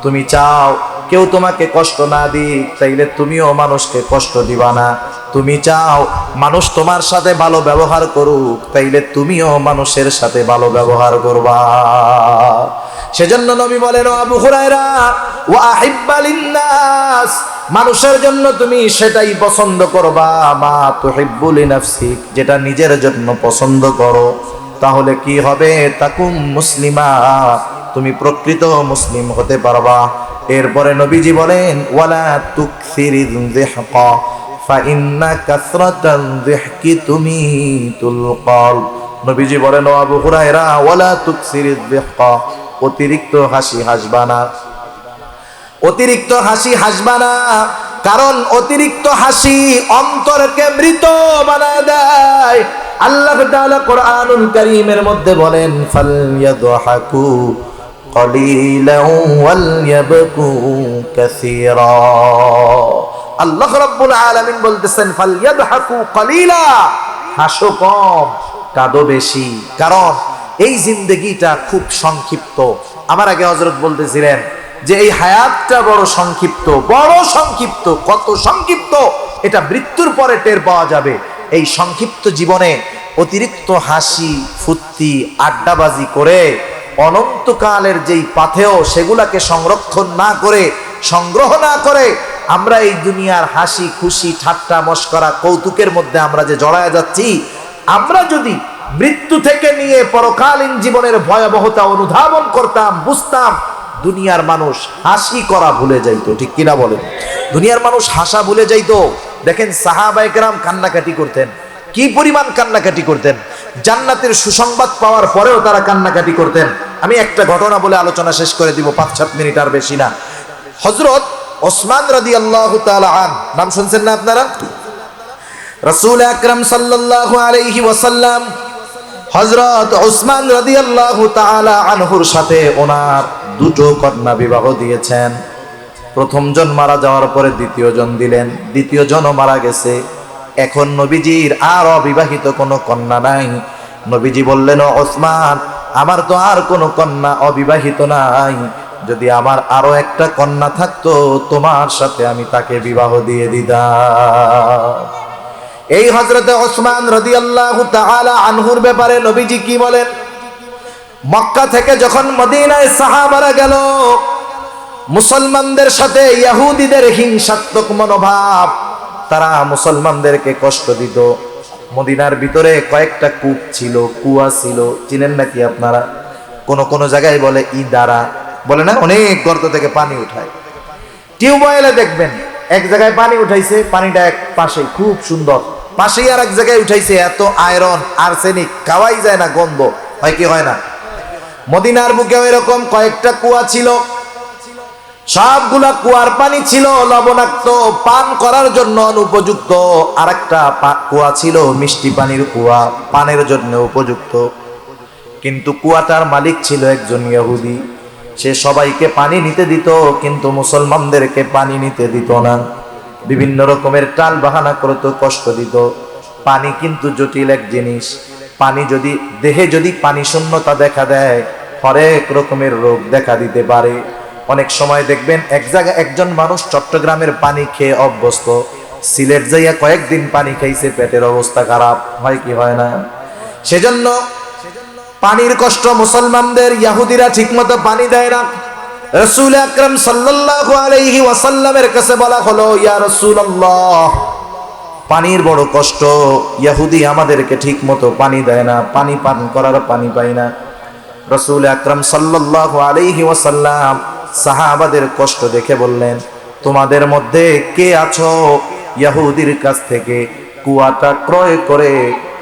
তুমি চাও কেউ তোমাকে কষ্ট না দিক, তাইলে তুমিও মানুষকে কষ্ট দিবা না। তুমি চাও মানুষ তোমার সাথে ভালো ব্যবহার করুক, তাইলে তুমিও মানুষের সাথে ভালো ব্যবহার করবা। সেজন্য নবী বলেন, আবু হুরায়রা, ওয়া আহিব্বা লিন-নাস, মানুষের জন্য তুমি সেটাই পছন্দ করবা, মা তুহিব্বু লিনাফসিক, যেটা নিজের জন্য পছন্দ করো। তাহলে কি হবে? তাকুম মুসলিমা, তুমি প্রকৃত মুসলিম হতে পারবা। এরপরে নবীজি বলেন, ওয়ালা তুকসিরিয যিহকা ফাইন্না কাসরাতায যিহকি তুমিতুল কলব। নবীজি বলেন, ও আবু হুরায়রা, ওয়ালা তুকসিরিয যিহকা, অতিরিক্ত হাসি হাসবা না, অতিরিক্ত হাসি হাসবা না, কারণ অতিরিক্ত হাসি অন্তরকে মৃত বানায় দেয়। আল্লাহ তাআলা কোরআনুল কারীমের মধ্যে বলেন, ফালইয়াদহাকু কলিলান ওয়ালইয়াবকু কাসীরা। আল্লাহ রাব্বুল আলামিন বলতেছেন, ফালইয়াদহাকু কলিলা, হাসো কম কাঁদো বেশি, কারণ এই জিন্দেগিটা খুব সংক্ষিপ্ত। আমার আগে হযরত বলতেছিলেন যে এই হায়াতটা বড় সংক্ষিপ্ত, বড় সংক্ষিপ্ত। কত সংক্ষিপ্ত এটা মৃত্যুর পরে টের পাওয়া যাবে। এই সংক্ষিপ্ত জীবনে অতিরিক্ত হাসি ফুর্তি আড্ডাবাজি করে অনন্তকালের যেই পাথেয় সেগুলাকে সংরক্ষণ না করে, সংগ্রহ না করে, আমরা এই দুনিয়ার হাসি খুশি ঠাট্টা মশকরা কৌতুকের মধ্যে আমরা যে জড়ায় যাচ্ছি, আমরা যদি মৃত্যু থেকে নিয়ে পরকালীন জীবনের ভয়াবহতা অনুধাবন করতাম, বুঝতাম, দুনিয়ার মানুষ হাসি করা ভুলে যাইতো। ঠিক কিনা বলেন? দুনিয়ার মানুষ হাসা ভুলে যাইতো। দেখেন সাহাবায়ে কেরাম কান্নাকাটি করতেন, কি পরিমাণ কান্নাকাটি করতেন। জান্নাতের সুসংবাদ পাওয়ার পরেও তারা কান্নাকাটি করতেন। আমি একটা ঘটনা বলে আলোচনা শেষ করে দিব, 5-7 মিনিট, আর বেশি না। হযরত ওসমান রাদিয়াল্লাহু তাআলা আন, নাম শুনছেন না আপনারা? রাসূল আকরাম সাল্লাল্লাহু আলাইহি ওয়াসাল্লাম হযরত ওসমান রাদিয়াল্লাহু তাআলা আনহুর সাথে ওনার দুটো কন্যা বিবাহ দিয়েছেন। প্রথম জন মারা যাওয়ার পরে দ্বিতীয় জন দিলেন, দ্বিতীয় জনও মারা গেছে। এখন নবীজির আর অবিবাহিত কোনো কন্যা নাই। নবীজি বললেন, ও ওসমান, আমার তো আর কোনো কন্যা অবিবাহিত নাই, যদি আমার আরো একটা কন্যা থাকতো তোমার সাথে আমি তাকে বিবাহ দিয়ে দিতাম। এই হযরতে ওসমান রাদিয়াল্লাহু তাআলা আনহুর ব্যাপারে নবীজি কি বলেন? মক্কা থেকে যখন মদিনায় সাহাবারা গেল, মুসলমানদের সাথে ইহুদিদের হিংসাত্মক মনোভাব, তারা মুসলমানদেরকে কষ্ট দিত। মদিনার ভিতরে কয়েকটা কূপ ছিল, কুয়া ছিল, চিনেন নাকি আপনারা? কোন কোন জায়গায় বলে ইদারা, বলে না, অনেক গর্ত থেকে পানি উঠায়। টিউবওয়েলে দেখবেন এক জায়গায় পানি উঠাইছে, পানিটা এক পাশে খুব সুন্দর, পাশেই আর এক জায়গায় উঠাইছে, এত আয়রন আর্সেনিক, খাওয়াই যায় না, গন্ধ হয় কি হয় না? মদিনার বুকেও এরকম কয়েকটা কুয়া ছিল। সবগুলা কুয়ার পানি ছিল লবণাক্ত, পান করার জন্য অনুপযুক্ত। আর একটা কুয়া ছিল মিষ্টি পানির কুয়া, পানের জন্য উপযুক্ত। কিন্তু কুয়াটার মালিক ছিল একজন ইহুদি। সে সবাইকে পানি নিতে দিত, কিন্তু মুসলমানদেরকে পানি নিতে দিত না। বিভিন্ন রকমের টাল বাহানা করত, কষ্ট দিত। পানি কিন্তু জটিল এক জিনিস। পানি যদি দেহে যদি পানি শূন্যতা দেখা দেয়, হরেক রকমের রোগ দেখা দিতে পারে। অনেক সময় দেখবেন এক জায়গায় একজন মানুষ চট্টগ্রামের পানি খেয়ে অভ্যস্ত, সিলেট যাইয়া কয়েকদিন পানি খাইছে, পেটের অবস্থা খারাপ, হয় কি হয় না? সেজন্য পানির কষ্ট মুসলমানদের, ইহুদিরা ঠিকমতো পানি দেয় না। রাসূল আকরাম সাল্লাল্লাহু আলাইহি ওয়াসাল্লামের কাছে বলা হলো, ইয়া রাসূলুল্লাহ, পানির বড় কষ্ট, ইহুদি আমাদেরকে ঠিকমতো পানি দেয় না, পানি পান করার পানি পাই না। রাসূল আকরাম সাল্লাল্লাহু আলাইহি ওয়াসাল্লাম সাহাবাদের কষ্ট দেখে বললেন, তোমাদের মধ্যে কে আছো ইহুদির কাছ থেকে কুয়াটা ক্রয় করে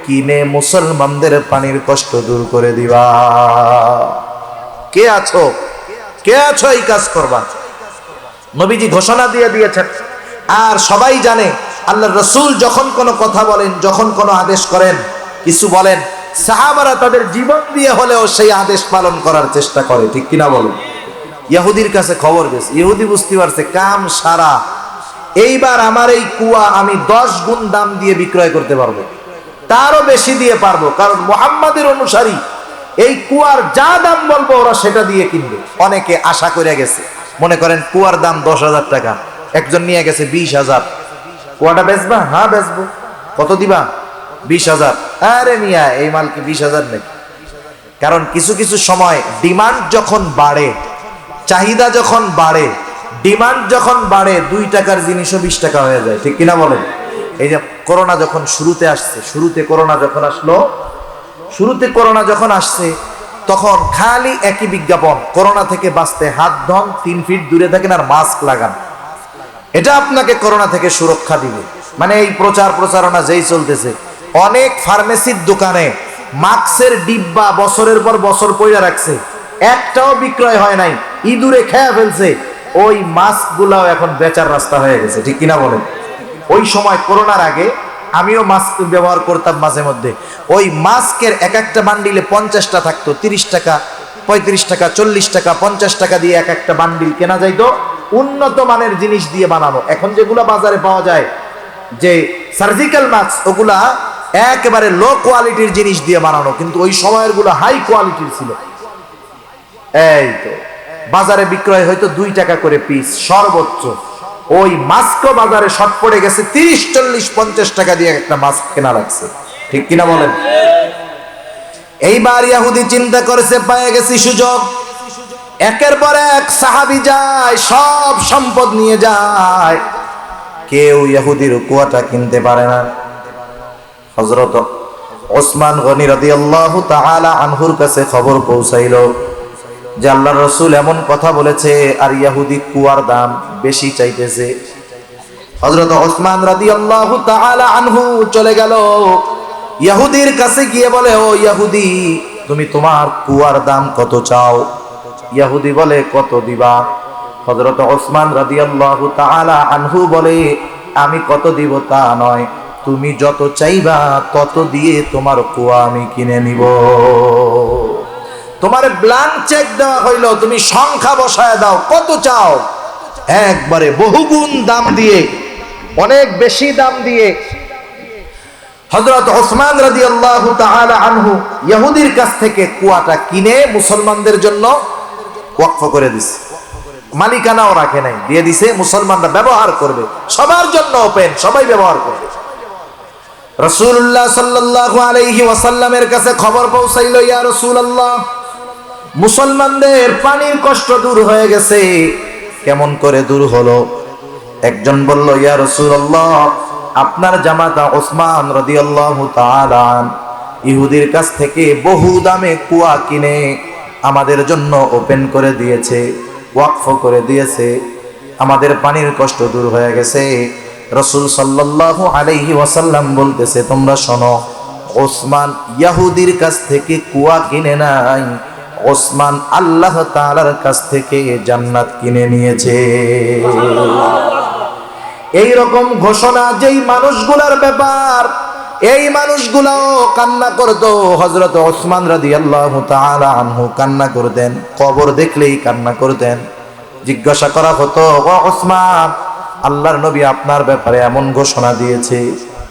কিনে মুসলমানদের পানির কষ্ট দূর করে দিবা। কে আছো, কে আছো এই কাজ করবা? নবীজি ঘোষণা দিয়ে দিয়েছেন। আর সবাই জানে আল্লাহর রাসূল যখন কোনো কথা বলেন, যখন কোনো আদেশ করেন, কিছু বলেন, সাহাবারা তাদের জীবন দিয়ে হলেও সেই আদেশ পালন করার চেষ্টা করে, ঠিক কিনা বলেন? ইহুদির কাছে খবর গেছে, ইহুদি বুঝতে পারছে কাম সারা, এইবার আমার এই কুয়া আমি 10 গুণ দাম দিয়ে বিক্রয় করতে পারবো, তারও বেশি দিয়ে পারবো, কারণ মুহাম্মাদের অনুসারী এই কুয়ার যা দাম বলবো ওরা সেটা দিয়ে কিনবে। অনেকে আশা করে গেছে, মনে করেন কুয়ার দাম 10,000 টাকা, একজন নিয়ে গেছে 20,000। কুয়াটা বেচবা? হ্যাঁ বেচবো। কত দিবা? 20,000। আরে মিয়া, এই মাল কি 20,000 নাকি? কারণ কিছু কিছু সময় ডিমান্ড যখন বাড়ে, চাহিদা যখন বাড়ে, ডিমান্ড যখন বাড়ে, 2 টাকার জিনিসও 20 টাকা হয়ে যায়, ঠিক কিনা বলেন? এই যে করোনা যখন শুরুতে আসছে, শুরুতে করোনা যখন আসছে তখন খালি একই বিজ্ঞাপন, করোনা থেকে বাঁচতে হাত ধন, 3 ফিট দূরে থাকেন আর মাস্ক লাগান, এটা আপনাকে করোনা থেকে সুরক্ষা দিবে। মানে এই প্রচারণা যেই চলতেছে, অনেক ফার্মেসির দোকানে মাস্কের ডিব্বা বছরের পর বছর পয়লা রাখছে, একটাও বিক্রয় হয় নাই, ইঁদুরে খেয়ে ফেলছে। ওই মাস্ক গুলাও এখন বেচার রাস্তা হয়ে গেছে, ঠিক কিনা বলেন? ওই সময় করোনার আগে আমিও মাস্ক ব্যবহার করতাম মাঝে মধ্যে। ওই মাস্কের এক একটা বান্ডিলে 50টা থাকতো, 30 টাকা, 35 টাকা, 40 টাকা, 50 টাকা দিয়ে এক একটা বান্ডিল কেনা যাইতো, উন্নত মানের জিনিস দিয়ে বানানো। এখন যেগুলা বাজারে পাওয়া যায় যে সার্জিক্যাল মাস্ক, ওগুলা একেবারে লো কোয়ালিটির জিনিস দিয়ে বানানো, কিন্তু ওই সময়ের গুলো হাই কোয়ালিটির ছিল। এই তো বাজারে বিক্রয় হয়তো 2 টাকা করে পিস সর্বোচ্চ, ওই মাস্কও বাজারে শর্ট পড়ে গেছে, 30, 40, 50 টাকা দিয়ে একটা মাস্ক কেনা লাগছে, ঠিক কিনা বলেন? এইবার ইহুদি চিন্তা করেছে, পেয়ে গেছি সুযোগ, একের পর এক সাহাবী যায়, সব সম্পদ নিয়ে যায়, কেউ ইহুদির কুয়াটা কিনতে পারে না। হযরত ওসমান গনি রাদিয়াল্লাহু তাআলা আনহুর কাছে খবর পৌঁছাইল যে আল্লাহর রাসূল এমন কথা বলেছে, আর ইহুদি কুয়ার দাম বেশি চাইতেছে। হযরত ওসমান রাদিয়াল্লাহু তাআলা আনহু চলে গেল ইহুদির কাছে, গিয়ে বলে, ও ইহুদি, তুমি তোমার কুয়ার দাম কত চাও? ইহুদি বলে, কত দিবা? হযরত ওসমান রাদিয়াল্লাহু তাআলা আনহু বলে, আমি কত দিব তা নয়, তুমি যত চাইবা তত দিয়ে তোমার কুয়া আমি কিনে নিব। তোমার ব্ল্যাঙ্ক চেক দেওয়া হইল, তুমি সংখ্যা বসায় দাও, কত চাও? একবারে বহুগুণ দাম দিয়ে, অনেক বেশি দাম দিয়ে হযরত ওসমান রাদিয়াল্লাহু তাআলা আনহু ইহুদির কাছ থেকে কুয়াটা কিনে মুসলমানদের জন্য ওয়াকফ করে দিছে। মালিকানাও রাখে নাই, দিয়ে দিছে, মুসলমানরা ব্যবহার করবে, সবার জন্য ওপেন, সবাই ব্যবহার করবে। রাসূলুল্লাহ সাল্লাল্লাহু আলাইহি ওয়াসাল্লামের কাছে খবর পৌঁছাইল, ইয়া রাসূলুল্লাহ, মুসলমানদের পানির কষ্ট দূর হয়ে গেছে। কেমন করে দূর হলো? একজন বলল, ইয়া রাসূলুল্লাহ, আপনার জামাতা ওসমান রাদিয়াল্লাহু তাআলা ইহুদির কাছ থেকে বহু দামে কুয়া কিনে আমাদের জন্য ওপেন করে দিয়েছে, ওয়াকফ করে দিয়েছে, আমাদের পানির কষ্ট দূর হয়ে গেছে। রাসূল সাল্লাল্লাহু আলাইহি ওয়াসাল্লাম বলতেছে, তোমরা শোনো, ওসমান ইহুদির কাছ থেকে কুয়া কিনে নাই, ওসমান আল্লাহ তাআলার কাছ থেকে জান্নাত কিনে নিয়েছে। এই রকম ঘোষণা যেই মানুষগুলার ব্যাপার, এই মানুষগুলাও কান্না করতো। হযরত ওসমান রাদিয়াল্লাহু তাআলা আনহু কান্না করতেন, কবর দেখলেই কান্না করতেন। জিজ্ঞাসা করা হতো, ও ওসমান, আল্লাহর নবী আপনার ব্যাপারে এমন ঘোষণা দিয়েছে,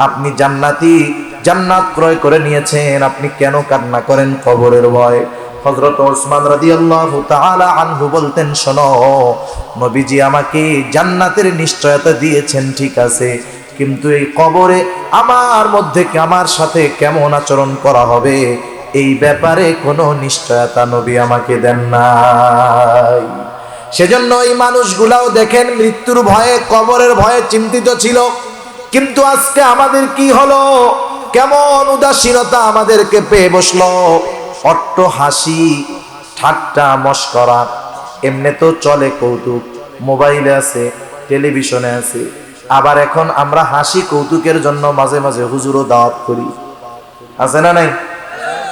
আপনি জান্নাতি, জান্নাত ক্রয় করে নিয়েছেন, আপনি কেন কান্না করেন কবরের ভয়? হযরত ওসমান রাদিয়াল্লাহু তাআলা আনহু বলতেন, শোনো, নবীজি আমাকে জান্নাতের নিশ্চয়তা দিয়েছেন, ঠিক আছে, কিন্তু এই কবরে আমার মধ্যে আমার সাথে কেমন আচরণ করা হবে এই ব্যাপারে কোনো নিশ্চয়তা নবী আমাকে দেন নাই। সেজন্য এই মানুষগুলাও দেখেন মৃত্যুর ভয়ে, কবরের ভয়ে চিন্তিত ছিল। কিন্তু আজকে আমাদের কি হলো? কেমন উদাসীনতা আমাদেরকে পেয়ে বসলো। অট্ট হাসি, ঠাট্টা, মশকরা, এমনি তো চলে কৌতুক, মোবাইলে আছে, টেলিভিশনে আছে, আবার এখন আমরা হাসি কৌতুকের জন্য মাঝে মাঝে হুজুরও দাওয়াত করি। আছে না নাই?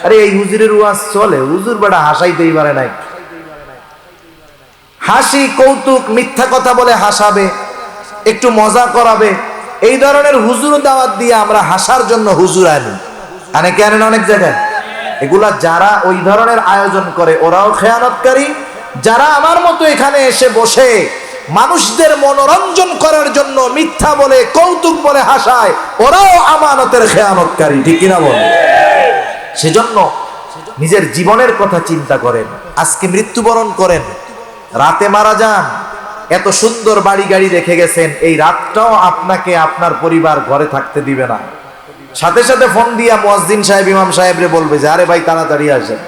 আরে এই হুজুরের ওয়াজ চলে, হুজুর বেটা হাসাইতেই পারে নাই। হাসি, কৌতুক, মিথ্যা কথা বলে হাসাবে, একটু মজা করাবে, এই ধরনের হুজুর দাওয়াত দিয়ে আমরা হাসার জন্য হুজুর আনি, অনেকে আনেন অনেক জায়গায়। এগুলা যারা ওই ধরনের আয়োজন করে ওরাও খেয়ানতকারী, যারা আমার মতো এখানে এসে বসে মানুষদের মনোরঞ্জন করার জন্য মিথ্যা বলে কৌতুক বলে হাসায়, ওরাও আমানতের খেয়ানতকারী, ঠিক কিনা বলে? সেজন্য নিজের জীবনের কথা চিন্তা করেন। আজকে মৃত্যুবরণ করেন, রাতে মারা যান, এত সুন্দর বাড়ি গাড়ি রেখে গেছেন, এই রাতটাও আপনাকে আপনার পরিবার ঘরে থাকতে দিবে না। সাথে সাথে ফোন দিয়া মুয়াজ্জিন সাহেব, ইমাম সাহেবরে বলবে যে আরে ভাই তাড়াতাড়ি আসেন,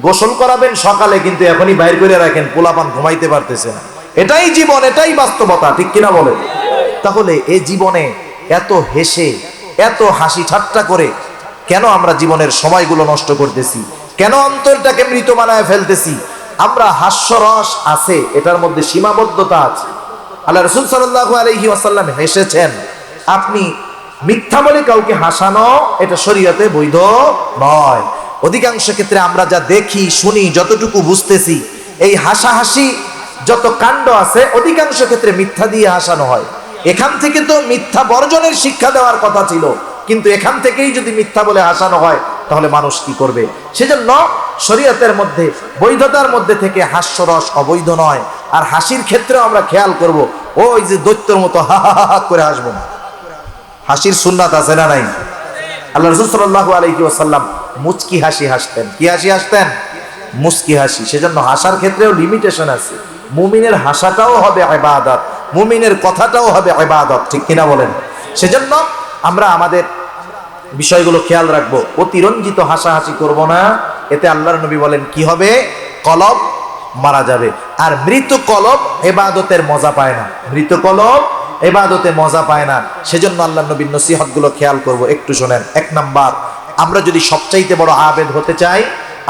গোসল করাবেন সকালে, কিন্তু এখনই বাইর করে রাখেন, পোলাপান ঘুমাইতে পারতেছে না। এটাই জীবন, এটাই বাস্তবতা, ঠিক কিনা বলে? তাহলে এই জীবনে এত হেসে, এত হাসি ঠাট্টা করে কেন আমরা জীবনের সময়গুলো নষ্ট করতেছি? কেন অন্তরটাকে মৃত বানায় ফেলতেছি? আমরা হাস্যরস আছে, এটার মধ্যে সীমাবদ্ধতা আছে। আল্লাহ রাসূল সাল্লাল্লাহু আলাইহি ওয়াসাল্লাম হেসেছেন। আপনি মিথ্যা বলে কাউকে হাসানো, এটা শরীয়তে বৈধ নয়। অধিকাংশ ক্ষেত্রে আমরা যা দেখি শুনি, যতটুকু বুঝতেছি, এই হাসাহাসি যত কাণ্ড আছে অধিকাংশ ক্ষেত্রে মিথ্যা দিয়ে হাসানো হয়। এখান থেকে তো মিথ্যা বর্জনের শিক্ষা দেওয়ার কথা ছিল, কিন্তু এখান থেকেই যদি মিথ্যা বলে হাসানো হয় তাহলে মানুষ কি করবে? সেজন্য শরীয়তের মধ্যে, বৈধতার মধ্যে থেকে হাস্যরস অবৈধ নয়। আর হাসির ক্ষেত্রেও আমরা খেয়াল করব, ওই যে দৈত্যর মতো হা হা হা করে হাসবো না। হাসির সুন্নাত আছে না নাই? আল্লাহ রাসূল সাল্লাল্লাহু আলাইহি ওয়াসাল্লাম মুচকি হাসি হাসতেন। কি হাসি হাসতেন? মুচকি হাসি। সেজন্য হাসার ক্ষেত্রেও লিমিটেশন আছে। মুমিনের হাসাটাও হবে ইবাদত, মুমিনের কথাটাও হবে ইবাদত, ঠিক কিনা বলেন? সেজন্য আমরা আমাদের বিষয়গুলো খেয়াল রাখবো, অতিরঞ্জিত হাসাহাসি করব না। এতে আল্লাহর নবী বলেন কি হবে? কলব মারা যাবে। আর মৃত কলব ইবাদতের মজা পায় না, মৃত কলব ইবাদতে মজা পায় না। সেজন্য আল্লাহর নবীর নসিহতগুলো খেয়াল করব। একটু শোনেন। 1 নাম্বার, আমরা যদি সবচাইতে বড় আবেদ হতে চাই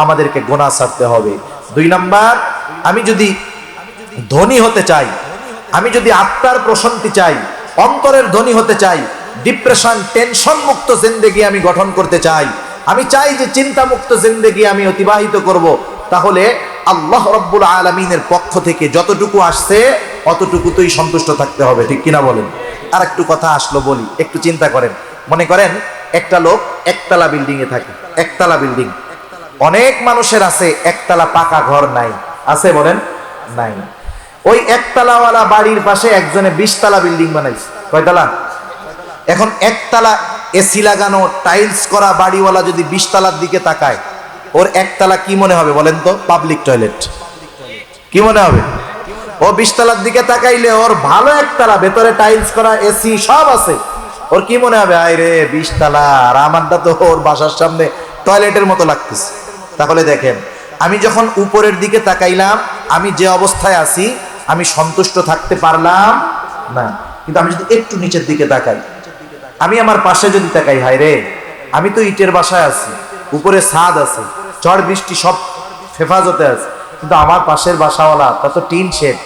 আমাদেরকে গুনাহ ছাড়তে হবে। 2 নাম্বার, আমি যদি ধনী হতে চাই, আমি যদি আত্মার প্রশান্তি চাই, অন্তরের ধনী হতে চাই, ডিপ্রেশন টেনশন মুক্ত জিন্দেগি আমি গঠন করতে চাই, আমি চাই যে চিন্তা মুক্ত জিন্দেগি আমি অতিবাহিত করব, তাহলে আল্লাহ রাব্বুল আলামিনের পক্ষ থেকে যতটুকু আসছে অতটুকুতেই সন্তুষ্ট থাকতে হবে, ঠিক কিনা বলেন? আর একটু কথা আসলো বলি, একটু চিন্তা করেন। মনে করেন একটা লোক একতলা বিল্ডিং এ থাকে, একতলা বিল্ডিং। অনেক মানুষের আছে একতলা পাকা ঘর নাই, আছে বলেন? নাই। ওই একতলাওয়ালা বাড়ির পাশে একজনে 20 তলা বিল্ডিং বানাইছে। কয়তলা? এখন একতলা এসি লাগানো টাইলস করা বাড়িওয়ালা যদি 20 তলার দিকে তাকায়, ওর একতলা কি মনে হবে বলেন তো? Public toilet. কি মনে হবে? ও 20 তলার দিকে তাকাইলে ওর ভালো একতলা, ভেতরে টাইলস করা, এসি সব আছে, ওর কি মনে হবে? আয় রে 20 তলা, আর আমারটা তো ওর বাসার সামনে টয়লেটের মতো লাগতেছে। তাহলে দেখেন, আমি যখন উপরের দিকে তাকাইলাম, আমি যে অবস্থায় আছি আমি সন্তুষ্ট থাকতে পারলাম না। কিন্তু আমি যদি একটু নিচের দিকে তাকাই, আমি আমার পাশে যদি তাকাই, হায় রে আমি তো ইটের বাসায় আছি, উপরে ছাদ আছে, ঝড় বৃষ্টি সব হেফাজতে আছে, কিন্তু আমার পাশের বাসাওয়ালা তা তো টিন শেড,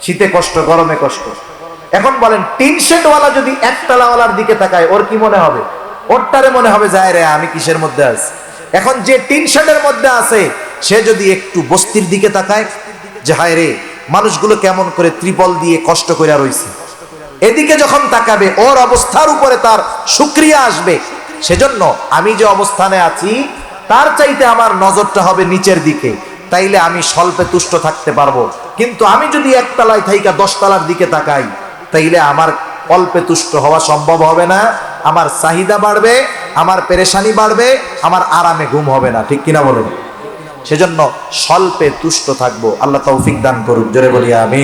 শীতে কষ্ট, গরমে কষ্ট। এখন বলেন টিন শেডওয়ালা যদি একতলাওয়ালার দিকে তাকায়, ওর কি মনে হবে? ওরটারে মনে হবে যায় রে আমি কিসের মধ্যে আছি। এখন যে টিন শেডের মধ্যে আছে সে যদি একটু বস্তির দিকে তাকায়, যে হায় রে মানুষগুলো কেমন করে ত্রিপল দিয়ে কষ্ট করে রইছে, এদিকে যখন তাকাবে ওর অবস্থার উপরে তার শুকরিয়া আসবে। সেজন্য আমি যে অবস্থানে আছি তার চাইতে আমার নজরটা হবে নিচের দিকে, তাইলে আমি স্বল্পে তুষ্ট থাকতে পারবো। কিন্তু আমি যদি একতলায় থাইকা 10 তলার দিকে তাকাই, তাইলে আমার অল্পে তুষ্ট হওয়া সম্ভব হবে না, আমার চাহিদা বাড়বে, আমার পেরেশানি বাড়বে, আমার আরামে ঘুম হবে না, ঠিক কিনা বলেন? সেজন্য স্বল্পে তুষ্ট থাকবো। আল্লাহ তৌফিক দান করুক, জোরে বলি আমিন।